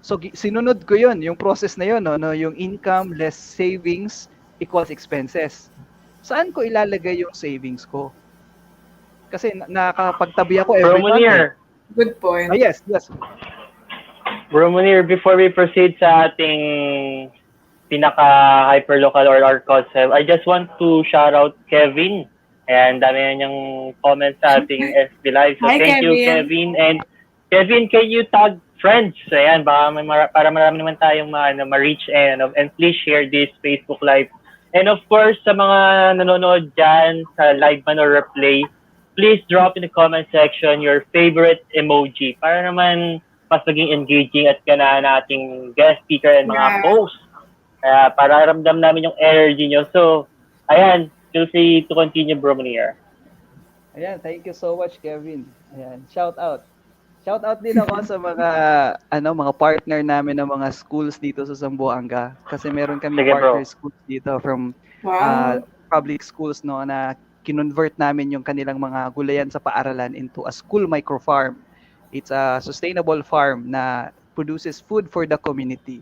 so sinunod ko yun, yung process na yun, no, yung income less savings equals expenses. Saan ko ilalagay yung savings ko? Kasi nakapagtabi ako every month. Good point. Yes. Bro Munir, before we proceed sa ating pinaka-hyperlocal or our concept, I just want to shout out Kevin. Ayan, dami na niyang comments sa ating FB Live. So Hi, thank you, Kevin. And Kevin, can you tag friends? Ayan, baka para marami naman tayong ma-reach and please share this Facebook Live. And of course, sa mga nanonood dyan sa live man or replay, please drop in the comment section your favorite emoji para naman mas maging engaging at ganahan nating guest speaker and mga host. Para ramdam namin yung energy nyo. So, ayan, feel free to continue, Bro Munir. Ayan, thank you so much, Kevin. Ayan, shout out. Shout out din ako sa mga mga partner namin ng mga schools dito sa Zamboanga kasi meron kami partner schools dito from public schools, no, na kinonvert namin yung kanilang mga gulayan sa paaralan into a school micro farm. It's a sustainable farm na produces food for the community.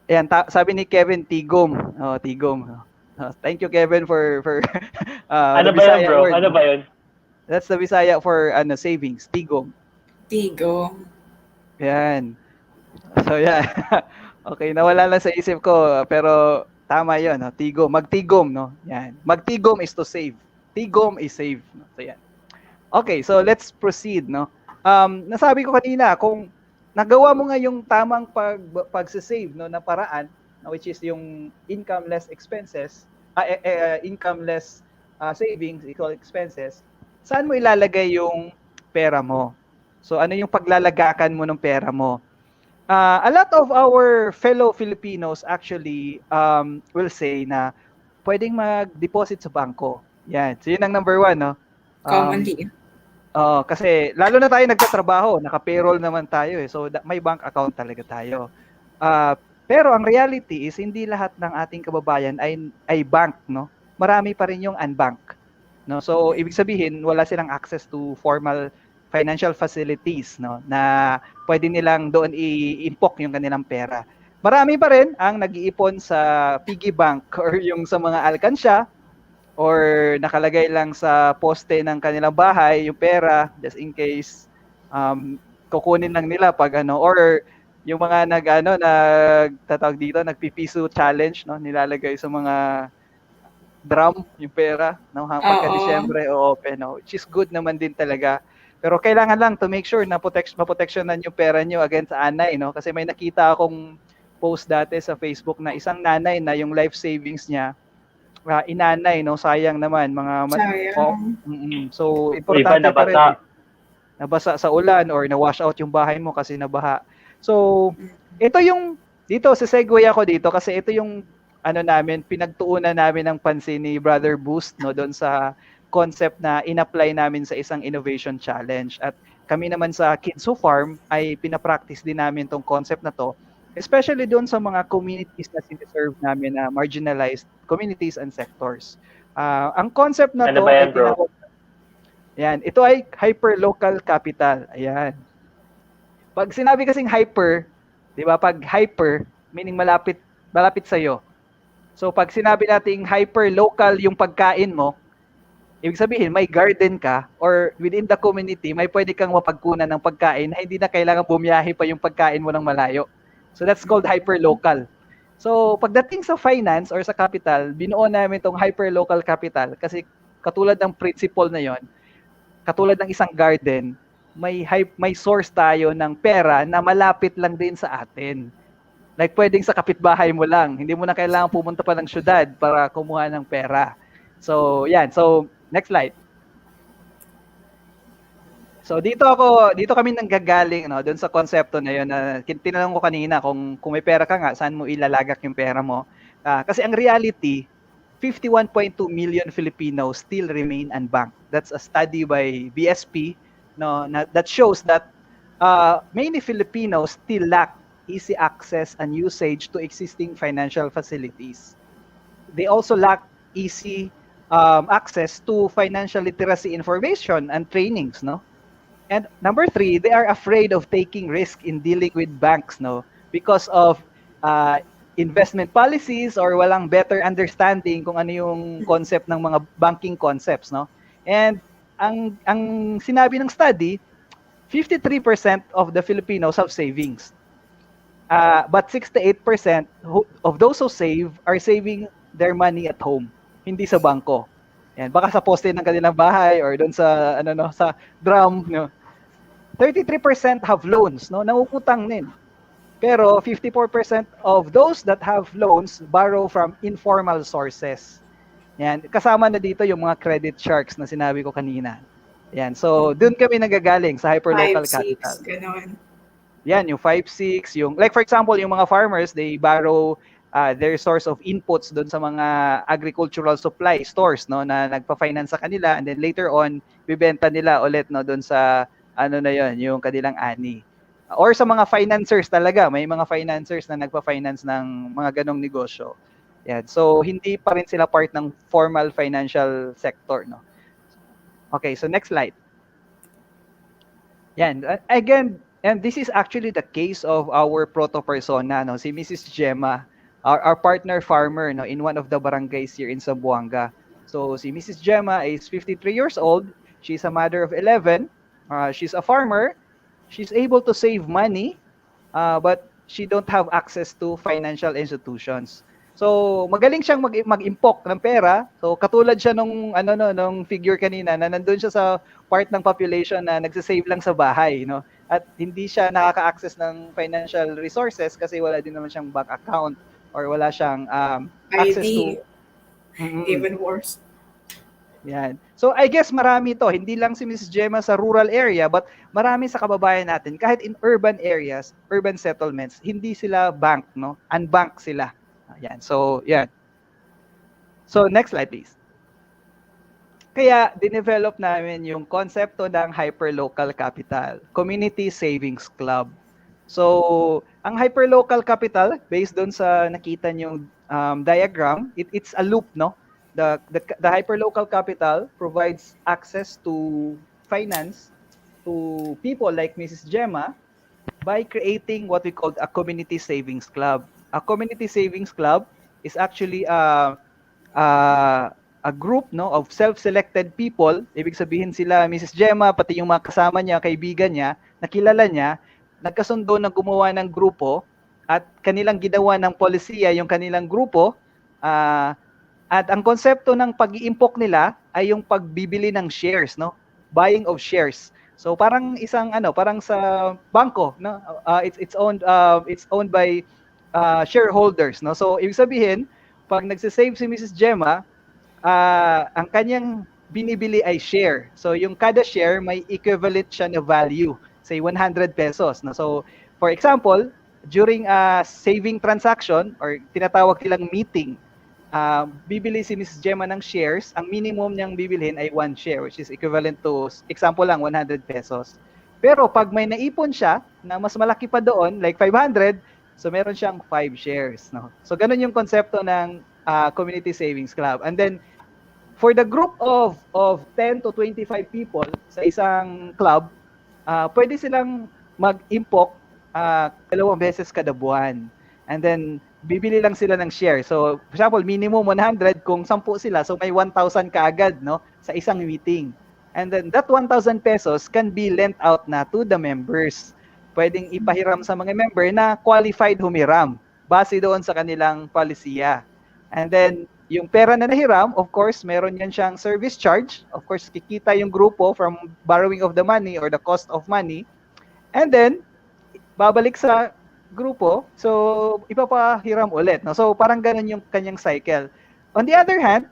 Ayan, sabi ni Kevin, Tigom. Oh, Tigom. Thank you, Kevin, for ano ba yun, bro? Ano ba yun? That's the Bisaya for savings, Tigom. Tigom. Yan. So, yeah. Okay, nawala lang sa isip ko, pero tama yun, no? Tigom. Magtigom, no? Yan. Magtigom is to save. Tigom is save. No? So, yan. Okay, so let's proceed, no? Nasabi ko kanina, kung nagawa mo nga yung tamang pag-save, no, na paraan, which is yung income less expenses, income less savings equal expenses, saan mo ilalagay yung pera mo? So, ano yung paglalagakan mo ng pera mo? A lot of our fellow Filipinos actually will say na pwedeng mag-deposit sa bangko. Yan. So, yun ang number one, no? Commonly. Kasi lalo na tayo nagtatrabaho, naka-payroll naman tayo eh. So, may bank account talaga tayo. Pero ang reality is hindi lahat ng ating kababayan ay bank, no? Marami pa rin yung unbank, no? So, ibig sabihin wala silang access to formal financial facilities, no, na pwede nilang doon i-impok yung kanilang pera. Marami pa rin ang nag-iipon sa piggy bank or yung sa mga alkansya or nakalagay lang sa poste ng kanilang bahay yung pera just in case kukunin lang nila pag ano, or yung mga nagtatawag dito, nagpipiso challenge, no? Nilalagay sa mga drum yung pera, no? Pagka Oo. Disyembre o open, no? Which is good naman din talaga. Pero kailangan lang to make sure na maproteksyonan yung pera nyo against anay, no? Kasi may nakita akong post dati sa Facebook na isang nanay na yung life savings niya inanay, no? Sayang naman Sayang. So Iba importante pa rin nabasa. nabasa sa ulan or na-wash out yung bahay mo kasi nabaha. So, ito yung, dito, segue ako dito kasi ito yung, pinagtuunan namin ng pansin ni Brother Boost, no, doon sa concept na in-apply namin sa isang innovation challenge. At kami naman sa Kids Who Farm ay pinapractice din namin tong concept na to, especially doon sa mga communities na siniserve namin na marginalized communities and sectors. Ang concept na Ano to ba ay yan, bro? ito ay hyper-local capital. Ayan. Pag sinabi kasing hyper, 'di ba? Pag hyper, meaning malapit sa iyo. So pag sinabi nating hyper-local yung pagkain mo, ibig sabihin may garden ka or within the community, may pwede kang mapagkunan ng pagkain na hindi na kailangan bumiyahe pa yung pagkain mo ng malayo. So that's called hyper-local. So pagdating sa finance or sa capital, binuo namin tong hyper-local capital kasi katulad ng principle na 'yon, katulad ng isang garden, may source tayo ng pera na malapit lang din sa atin. Like pwedeng sa kapitbahay mo lang, hindi mo na kailangan pumunta pa ng syudad para kumuha ng pera. So, yan. So, next slide. So dito kami nanggagaling no, doon sa konsepto na 'yon na tinanong ko kanina kung may pera ka nga, saan mo ilalagak yung pera mo? Kasi ang reality, 51.2 million Filipinos still remain unbanked. That's a study by BSP, no, that shows that many Filipinos still lack easy access and usage to existing financial facilities. They also lack easy access to financial literacy information and trainings, no? And number 3, they are afraid of taking risk in dealing with banks, no? Because of investment policies or walang better understanding kung ano yung concept ng mga banking concepts, no? And ang sinabi ng study, 53% of the Filipinos have savings. But 68% of those who save are saving their money at home, hindi sa bangko. Yan, baka sa poste ng kanilang bahay or doon sa sa drum, no. 33% have loans, no, nangungutang din. Pero 54% of those that have loans borrow from informal sources. Yan, kasama na dito yung mga credit sharks na sinabi ko kanina. Yan, so doon kami nagagaling sa hyperlocal 5, 6, capital. gano'n. Yan, yung 5, 6, yung like for example, yung mga farmers, they borrow their source of inputs doon sa mga agricultural supply stores, no, na nagpa-finance sa kanila, and then later on bibenta nila ulit, no, doon sa na yon, yung kanilang ani. Or sa mga financers talaga, may mga financers na nagpa-finance ng mga ganong negosyo. Yan. So hindi pa rin sila part ng formal financial sector, no. Okay, so next slide. Yan. Again, and this is actually the case of our proto-persona, no, si Mrs. Gemma, our partner farmer, no, in one of the barangays here in Zamboanga. So si Mrs. Gemma is 53 years old. She's a mother of 11. She's a farmer. She's able to save money, but she don't have access to financial institutions. So magaling siyang mag-impok ng pera. So katulad siya nung nung figure kanina na nandoon siya sa part ng population na nagse-save lang sa bahay, no? At hindi siya nakaka-access ng financial resources kasi wala din naman siyang bank account or wala siyang access to even worse. Yan. So I guess marami to, hindi lang si Ms. Gemma sa rural area, but marami sa kababayan natin, kahit in urban areas, urban settlements, hindi sila bank, no? Unbanked sila. Yan. So, yan. So, next slide please. Kaya, dinevelop namin yung konsepto ng hyperlocal capital, Community Savings Club. So, ang hyperlocal capital, based doon sa nakita niyong diagram, it's a loop, no? The hyperlocal capital provides access to finance to people like Mrs. Gemma by creating what we call a community savings club. A community savings club is actually a group, no, of self-selected people. Ibig sabihin sila Mrs. Gemma, pati yung mga kasama niya, kaibigan niya, nakilala niya, nagkasundo na gumawa ng grupo at kanilang ginawa ng polisiya yung kanilang grupo. At ang konsepto ng pag-iimpok nila ay yung pagbibili ng shares, no? Buying of shares. So parang isang parang sa bangko, no? It's owned by shareholders, no? So ibig sabihin, pag nagse-save si Mrs. Gemma, ang kanyang binibili ay share. So yung kada share may equivalent siya na value, say 100 pesos, no? So for example, during a saving transaction or tinatawag nilang meeting, bibili si Miss Gemma ng shares, ang minimum niyang bibilhin ay 1 share, which is equivalent to, example lang, 100 pesos. Pero pag may naipon siya na mas malaki pa doon, like 500, so meron siyang 5 shares. No? So ganun yung konsepto ng Community Savings Club. And then, for the group of 10 to 25 people sa isang club, pwede silang mag-impok 2 beses kada buwan. And then, bibili lang sila ng share. So, for example, minimum 100, kung 10 sila, so may 1,000 kaagad, no, sa isang meeting. And then, that 1,000 pesos can be lent out na to the members. Pwedeng ipahiram sa mga member na qualified humiram, base doon sa kanilang palisiya. And then, yung pera na nahiram, of course, meron yan siyang service charge. Of course, kikita yung grupo from borrowing of the money or the cost of money. And then, babalik sa grupo, so ipapahiram ulit. No? So parang ganun yung kanyang cycle. On the other hand,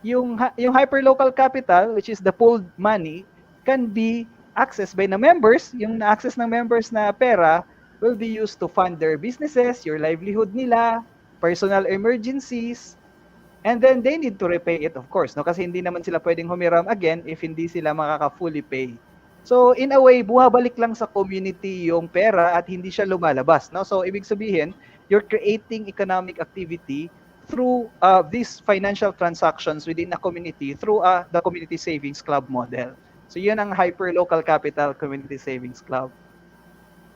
yung hyperlocal capital, which is the pooled money, can be accessed by the members. Yung na-access ng members na pera will be used to fund their businesses, your livelihood nila, personal emergencies, and then they need to repay it, of course, no? Kasi hindi naman sila pwedeng humiram again if hindi sila makaka-fully pay. So in a way, buhabalik lang sa community yung pera at hindi siya lumalabas, no? So ibig sabihin, you're creating economic activity through these financial transactions within a community through the community savings club model. So yun ang hyperlocal capital community savings club.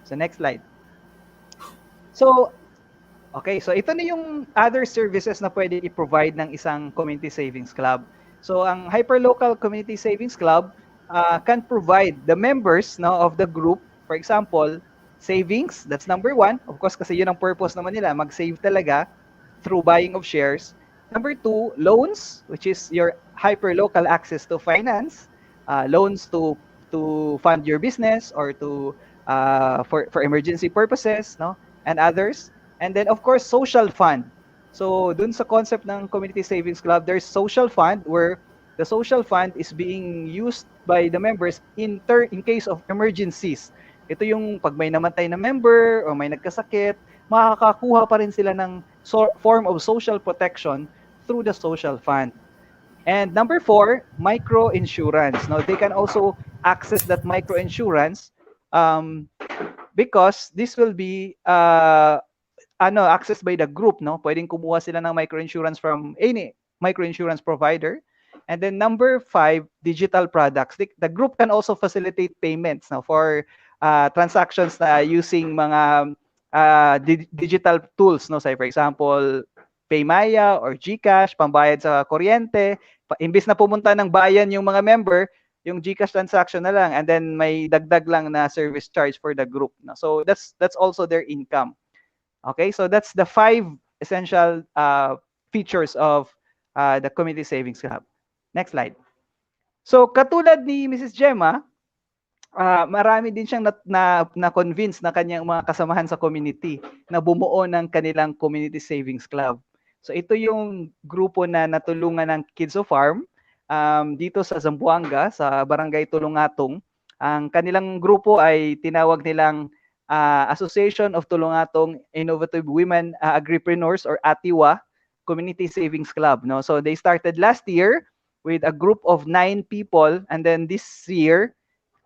So next slide. So okay, so ito na yung other services na pwede i-provide ng isang community savings club. So ang hyperlocal community savings club can provide the members, no, of the group, for example, savings, that's number 1. Of course, kasi yun ang purpose naman nila, mag-save talaga through buying of shares. Number 2, loans, which is your hyperlocal access to finance, loans to fund your business or to for emergency purposes, no, and others. And then, of course, social fund. So, dun sa concept ng Community Savings Club, there's social fund where the social fund is being used by the members in case of emergencies. Ito yung pag may namatay na member o may nagkasakit, makakakuha pa rin sila ng form of social protection through the social fund. And number 4, micro-insurance. Now, they can also access that micro-insurance because this will be accessed by the group, no? Pwedeng kumuha sila ng microinsurance from any microinsurance provider. And then number 5, digital products. The group can also facilitate payments now for transactions using mga digital tools, no? Say for example, Paymaya or GCash, pambayad sa kuryente. Imbis na pumunta ng bayan yung mga member, yung GCash transaction na lang, and then may dagdag lang na service charge for the group. No? So that's also their income. Okay, so that's the 5 essential features of the Community Savings Club. Next slide. So katulad ni Mrs. Gemma, marami din siyang na-convince na kanyang mga kasamahan sa community na bumuo ng kanilang Community Savings Club. So ito yung grupo na natulungan ng Kids of Farm dito sa Zamboanga, sa Barangay Tulungatong. Ang kanilang grupo ay tinawag nilang Association of Tulungatong Innovative Women Agripreneurs or ATIWA Community Savings Club. No? So they started last year with a group of 9 people, and then this year,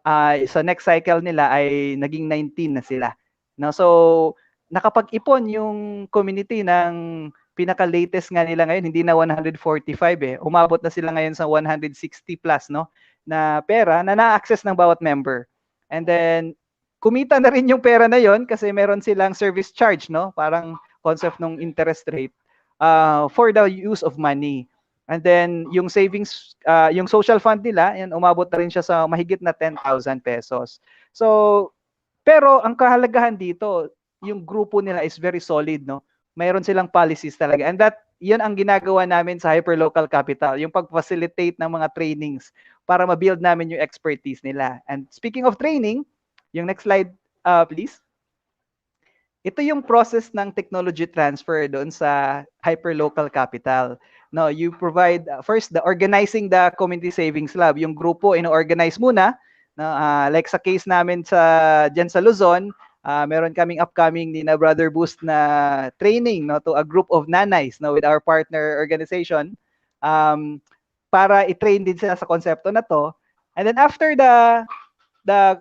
sa next cycle nila ay naging 19 na sila. No? So nakapag-ipon yung community ng pinaka-latest nga nila ngayon, hindi na 145 eh. Umabot na sila ngayon sa 160 plus, no, na pera na na-access ng bawat member. And then kumita na rin yung pera na yon kasi meron silang service charge, no? Parang concept ng interest rate for the use of money. And then yung savings, yung social fund nila, yan, umabot na rin siya sa mahigit na 10,000 pesos. So, pero ang kahalagahan dito, yung grupo nila is very solid, no? Mayroon silang policies talaga. And yun ang ginagawa namin sa Hyperlocal Capital, yung pag-facilitate ng mga trainings para ma-build namin yung expertise nila. And speaking of training, yung next slide, please. Ito yung process ng technology transfer doon sa Hyperlocal Capital. No, you provide first the organizing the community savings lab. Yung grupo ino-organize muna, no, like sa case namin diyan sa Luzon, meron kaming upcoming ni na Brother Boost na training, no, to a group of nanays, no, with our partner organization, para i-train din sila sa konsepto na to. And then after the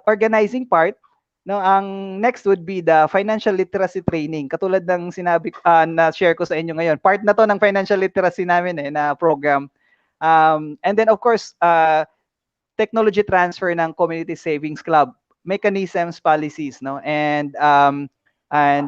organizing part, no, ang next would be the financial literacy training. Katulad ng sinabi na share ko sa inyo ngayon. Part na to ng financial literacy namin na program. And then of course, technology transfer ng community savings club, mechanisms, policies, no, and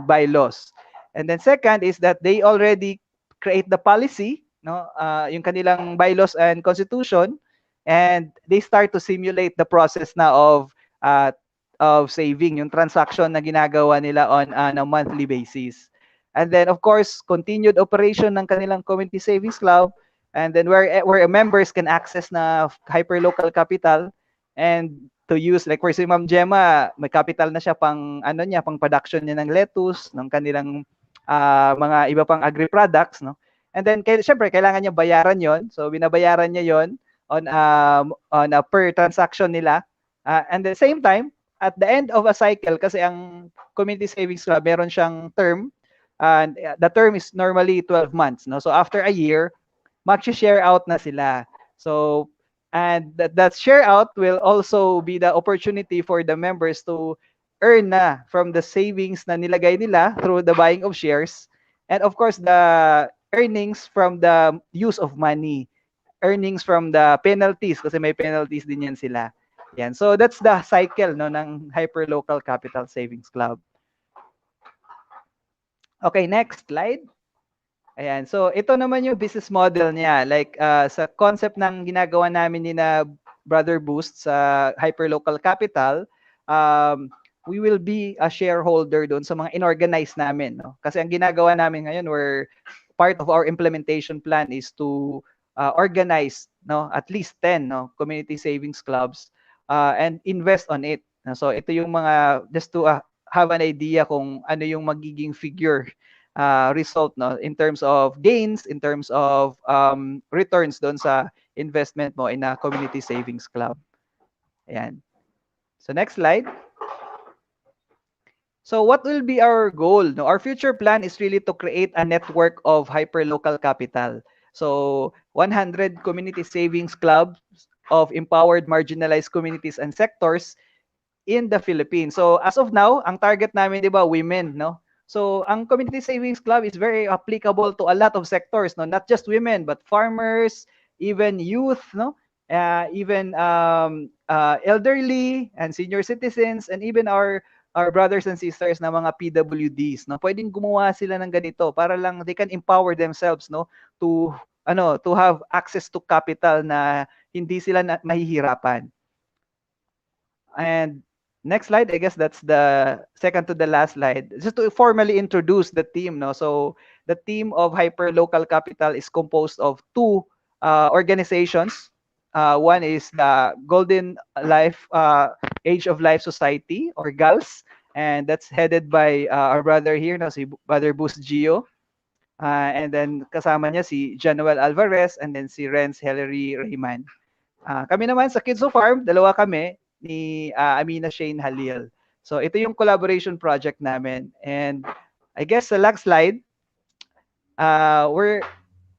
bylaws. And then second is that they already create the policy, no, yung kanilang bylaws and constitution, and they start to simulate the process na of saving, yung transaction na ginagawa nila on a monthly basis. And then of course, continued operation ng kanilang community savings club, and then where members can access na hyperlocal capital and to use, like for si Ma'am Gemma, may capital na siya pang pang production niya ng lettuce, ng kanilang mga iba pang agri products, no? And then syempre kailangan niya bayaran 'yon. So binabayaran niya 'yon on a per transaction nila. And at the same time, at the end of a cycle, kasi ang community savings club meron siyang term, and the term is normally 12 months, no? So after a year, mag-share out na sila. So, and that share out will also be the opportunity for the members to earn na from the savings na nilagay nila through the buying of shares. And of course, the earnings from the use of money. Earnings from the penalties, kasi may penalties din yan sila. Yan. So, that's the cycle, no, ng Hyperlocal Capital Savings Club. Okay, next slide. Ayan. So, ito naman yung business model niya. Like, sa concept ng ginagawa namin ni na Brother Boost sa Hyperlocal Capital, we will be a shareholder doon sa mga inorganize namin. No? Kasi ang ginagawa namin ngayon, part of our implementation plan is to organize, no, at least 10, no, community savings clubs and invest on it. So, ito yung mga, just to have an idea kung ano yung magiging figure result, no, in terms of gains, in terms of returns doon sa investment mo in a community savings club. Ayan. So next slide. So what will be our goal? No, our future plan is really to create a network of hyperlocal capital. So 100 community savings clubs of empowered marginalized communities and sectors in the Philippines. So as of now, ang target namin, di ba, women, no? So, ang community savings club is very applicable to a lot of sectors, no? Not just women, but farmers, even youth, no? Even elderly and senior citizens, and even our brothers and sisters na mga PWDs, no? Pwedeng gumawa sila ng ganito para lang they can empower themselves, no? To have access to capital na hindi sila mahihirapan. And next slide, I guess that's the second to the last slide. Just to formally introduce the team, no? So the team of Hyperlocal Capital is composed of two organizations. One is the Golden Life Age of Life Society, or GALS, and that's headed by our brother here, no, si Brother Boost Gio. And then kasama niya si Januel Alvarez, and then si Renz Hilary Rayman. Kami naman sa Kids Farm, dalawa kami, ni Amina Shane Halil. So ito yung collaboration project namin. And I guess sa last slide, we're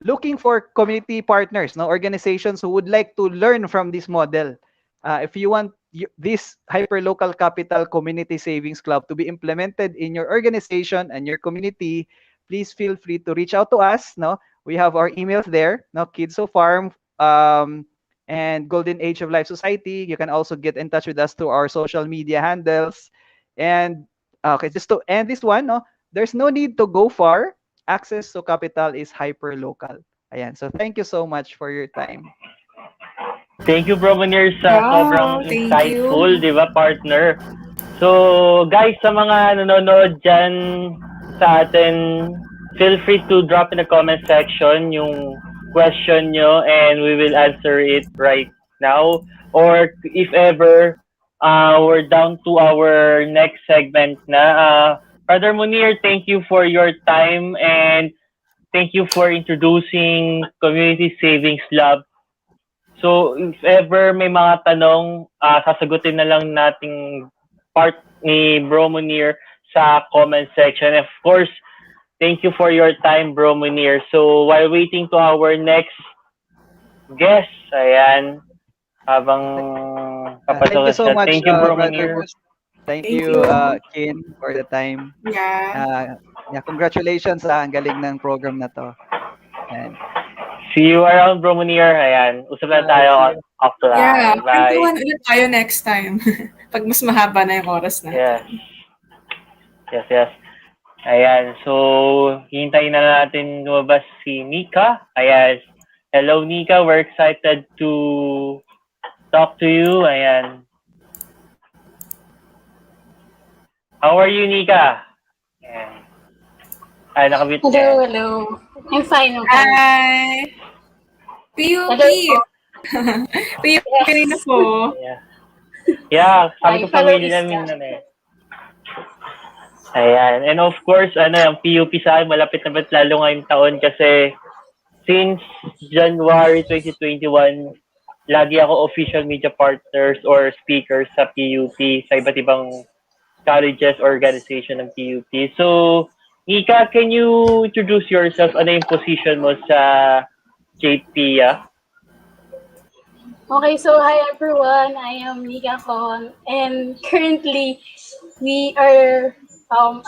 looking for community partners, no, organizations who would like to learn from this model. If you want this hyperlocal capital community savings club to be implemented in your organization and your community, please feel free to reach out to us. No, we have our emails there. No, Kids Farm, and Golden Age of Life Society. You can also get in touch with us through our social media handles. And okay, just to end this one, no, there's no need to go far. Access to capital is hyper local. Ayan. So thank you so much for your time. Thank you, Bro Munir, sa Wow, sobrang thank insightful, you. di ba, partner? So, guys, sa mga nanonood dyan sa atin, feel free to drop in the comment section yung question nyo and we will answer it right now. Or if ever, we're down to our next segment na. Brother Munir, thank you for your time and thank you for introducing Community Savings Lab. So, if ever may mga tanong, sasagutin na lang nating part ni Bro Munir sa comment section. Of course, thank you for your time, Bro Munir. So, while waiting to our next guest, ayan, habang Thank you papasok so siya. much, Thank you, Bro Brother Munir. Gus. Thank Thank you, you. Kin, for the time. Yeah. Yeah, congratulations sa ang galing ng program na to. And See you around, Bro Munir. Ayan, usap na bye. See tayo you. Yeah, offline. Bye. kwentuhan ulit tayo next time. Pag mas mahaba na yung oras Yes. natin. Yes. Ayan, so hintayin na natin lumabas si Nika. Ayan, hello Nika, we're excited to talk to you. Ayan. How are you, Nika? Ayan. Ay, nakabit Hello, yan. hello. I'm fine, I'm fine. Hi! PUP! Hello po. PUP rin Yes. ako. Yeah, sabi Ay, ko fellow pamilya namin East na eh. Ayan, and of course, ang PUP sa akin, malapit na lalo ngayong taon kasi since January 2021, lagi ako official media partners or speakers sa PUP sa iba't ibang colleges organization ng PUP. So, Ika, can you introduce yourself? Ano yung position mo sa JPIA? Okay, so hi everyone. I am Nika Kon, and currently we are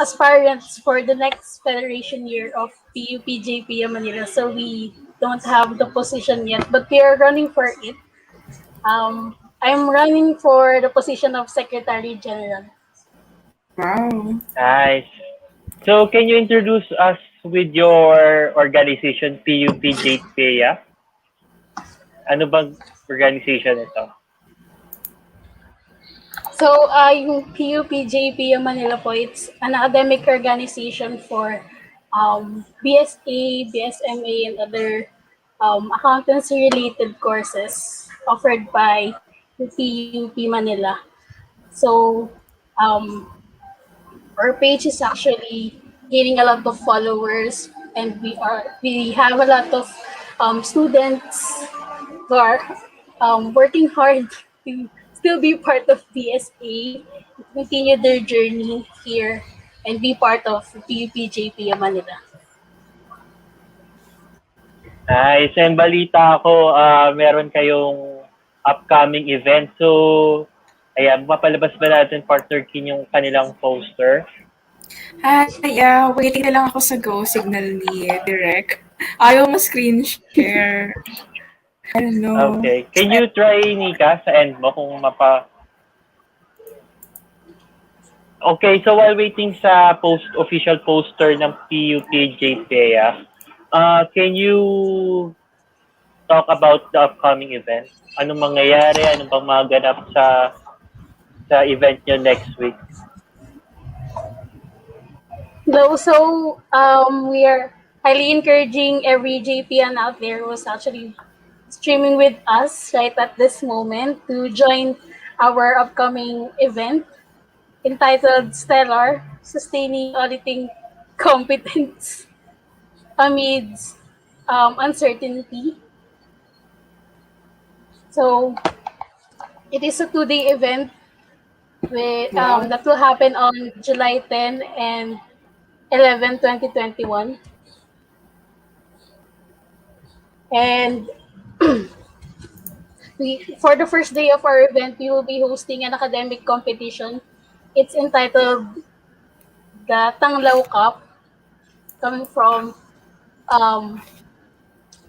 aspirants for the next federation year of PUP-JPA Manila. So we don't have the position yet, but we are running for it. I'm running for the position of Secretary General. Wow. Nice. So, can you introduce us with your organization, PUP-JPIA? Ano bang organization ito? So, yung PUP-JPA Manila po, it's an academic organization for BSA, BSMA, and other accountancy-related courses offered by PUP Manila. So, our page is actually gaining a lot of followers, and we have a lot of students who are working hard to still be part of PSA, continue their journey here, and be part of PUP-JP Manila. Nice. And balita ako, meron kayong upcoming event. So, ayan, mapalabas ba natin, Partner Quin, yung kanilang poster? Hi, yeah, waiting na lang ako sa go signal ni Direk. Ayaw mo screen share. I don't know. Okay. Can you try, Nika, sa end mo kung mapa... Okay, so while waiting sa official poster ng PUP-JPA, can you talk about the upcoming event? Anong mangyayari? Anong bang maganap sa event nyo next week? So, we are highly encouraging every JPN out there who's actually streaming with us right at this moment to join our upcoming event entitled Stellar, Sustaining Auditing Competence Amidst Uncertainty. So, it is a 2-day event that will happen on July 10 and 11, 2021. And for the first day of our event, we will be hosting an academic competition. It's entitled the Tanglaw Cup, coming from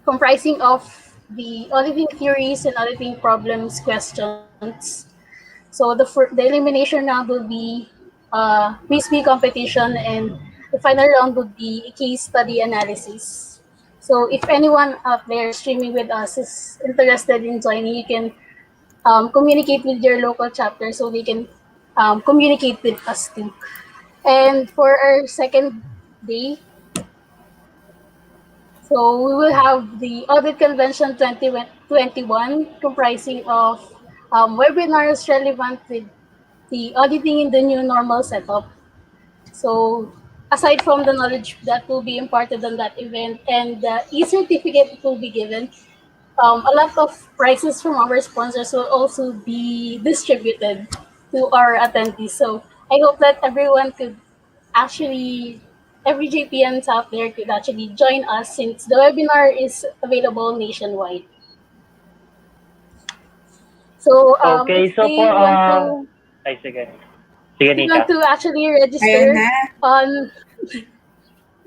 comprising of the auditing theories and auditing problems questions. So the elimination round will be quiz bee competition, and the final round would be a case study analysis. So if anyone out there streaming with us is interested in joining, you can communicate with your local chapter so they can communicate with us too. And for our second day, so we will have the Audit Convention 2021 comprising of webinars relevant with the auditing in the new normal setup. So aside from the knowledge that will be imparted on that event and the e-certificate that will be given, a lot of prizes from our sponsors will also be distributed to our attendees. So I hope that everyone could actually, every JPNs out there could actually join us since the webinar is available nationwide. So Okay, if so for they want to, ay sige. Sige, if they want Nika. to actually Ayan register na. on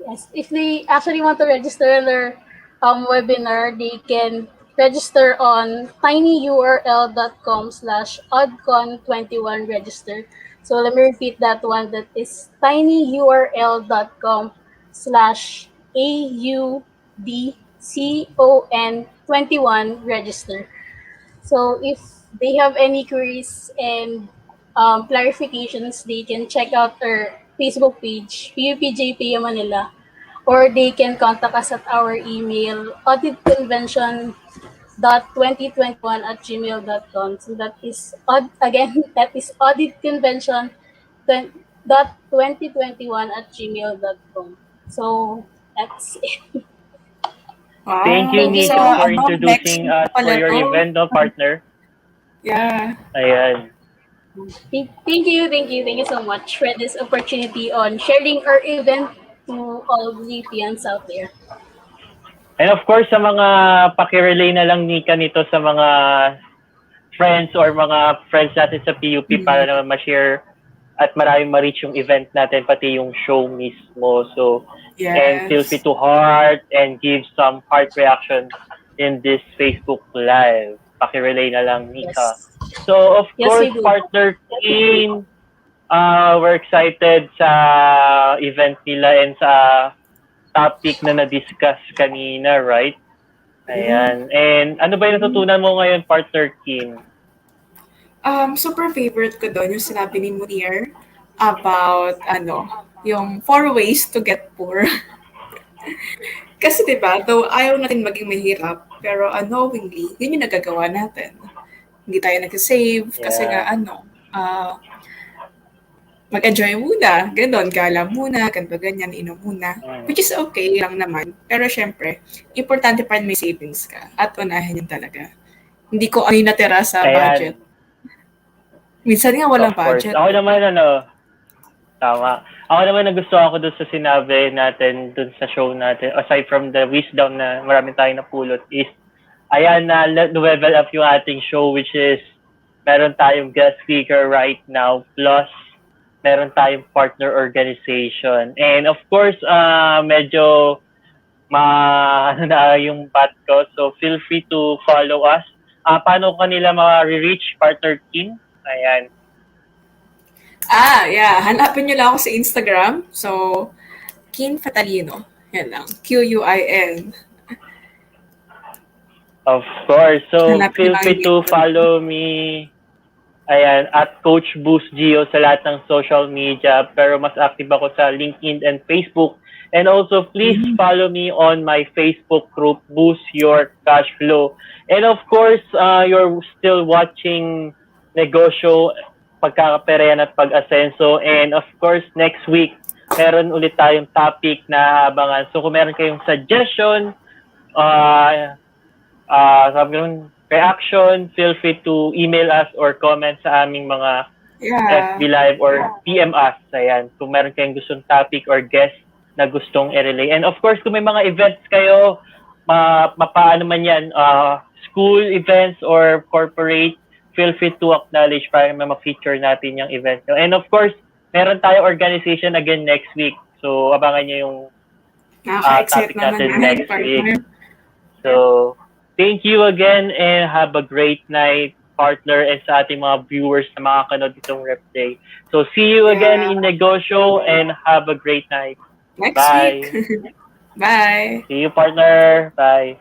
Yes, if they actually want to register in their webinar, they can register on tinyurl.com/oddcon21 register. So let me repeat that one. That is tinyurl.com/AUDCON21 register. So if they have any queries and clarifications, they can check out our Facebook page, PUPJPA Manila, or they can contact us at our email, auditconvention.2021@gmail.com. So that is, again, that is auditconvention.2021@gmail.com. So that's it. Thank Wow. you, Thank you So, so Nika, much. for next introducing week us for pala your to. event, no, partner. Yeah. Ayan. Thank you so much for this opportunity on sharing our event to all VPNs out there. And of course, sa mga pakirelay na lang, Nika, nito sa mga friends or mga friends natin sa PUP para naman ma-share at maraming ma-reach yung event natin, pati yung show mismo. So, and feel free Yes. to heart and give some heart reaction in this Facebook Live. Pakirelay na lang, Nika. Yes. So, of Yes, course, we do. partner Quin, we're excited sa event nila and sa topic na na-discuss kanina, right? Ayan. And ano ba yung natutunan mo ngayon, partner Kim? Super favorite ko doon yung sinabi ni Munir about yung 4 ways to get poor. Kasi 'di ba, though ayaw natin maging mahirap, pero unknowingly, yun yung nagagawa natin. Hindi tayo nag-save kasi nga Yeah. mag-enjoy muna, gano'n, gala muna, ganito, ganyan, inom muna. Which is okay lang naman. Pero syempre, importante pa rin may savings ka at unahin yun talaga. Hindi ko ano yung natira sa budget. Ayan. Minsan nga walang Of course. budget. Ako naman, tama. Ako naman nagustuhan ko dun sa sinabi natin dun sa show natin, aside from the wisdom na marami tayong napulot, is ayan na level up yung ating show, which is meron tayong guest speaker right now, plus meron tayong partner organization. And of course, medyo na yung bat ko, so feel free to follow us. Paano kanila ma-reach, partner Kim? Ayan. Yeah. Hanapin nyo lang ako sa Instagram. So, Quin Fetalino. Yan lang. Quin. Of course. So, Hanapin feel nyo lang free yung to Instagram. follow me. Ayan, at Coach Boost Gio sa lahat ng social media. Pero mas active ako sa LinkedIn and Facebook. And also, please follow me on my Facebook group, Boost Your Cash Flow. And of course, you're still watching Negozhow, Pagkaka-PERAhan at Pag-ASENSO. And of course, next week, meron ulit tayong topic na abangan. So kung meron kayong suggestion, sabi ko, reaction, feel free to email us or comment sa aming mga FB Live or PM us. Ayan, kung meron kayong gustong topic or guest na gustong i-relay. And of course, kung may mga events kayo, mapaano man yan, school events or corporate, feel free to acknowledge para ma-feature natin yung event. And of course, meron tayo organization again next week. So, abangan nyo yung topic natin next week. So, thank you again and have a great night, partner, and sa ating mga viewers na makakanood itong rep day. So, see you again in Negozhow and have a great night. Next Bye. week. Bye. See you, partner. Bye.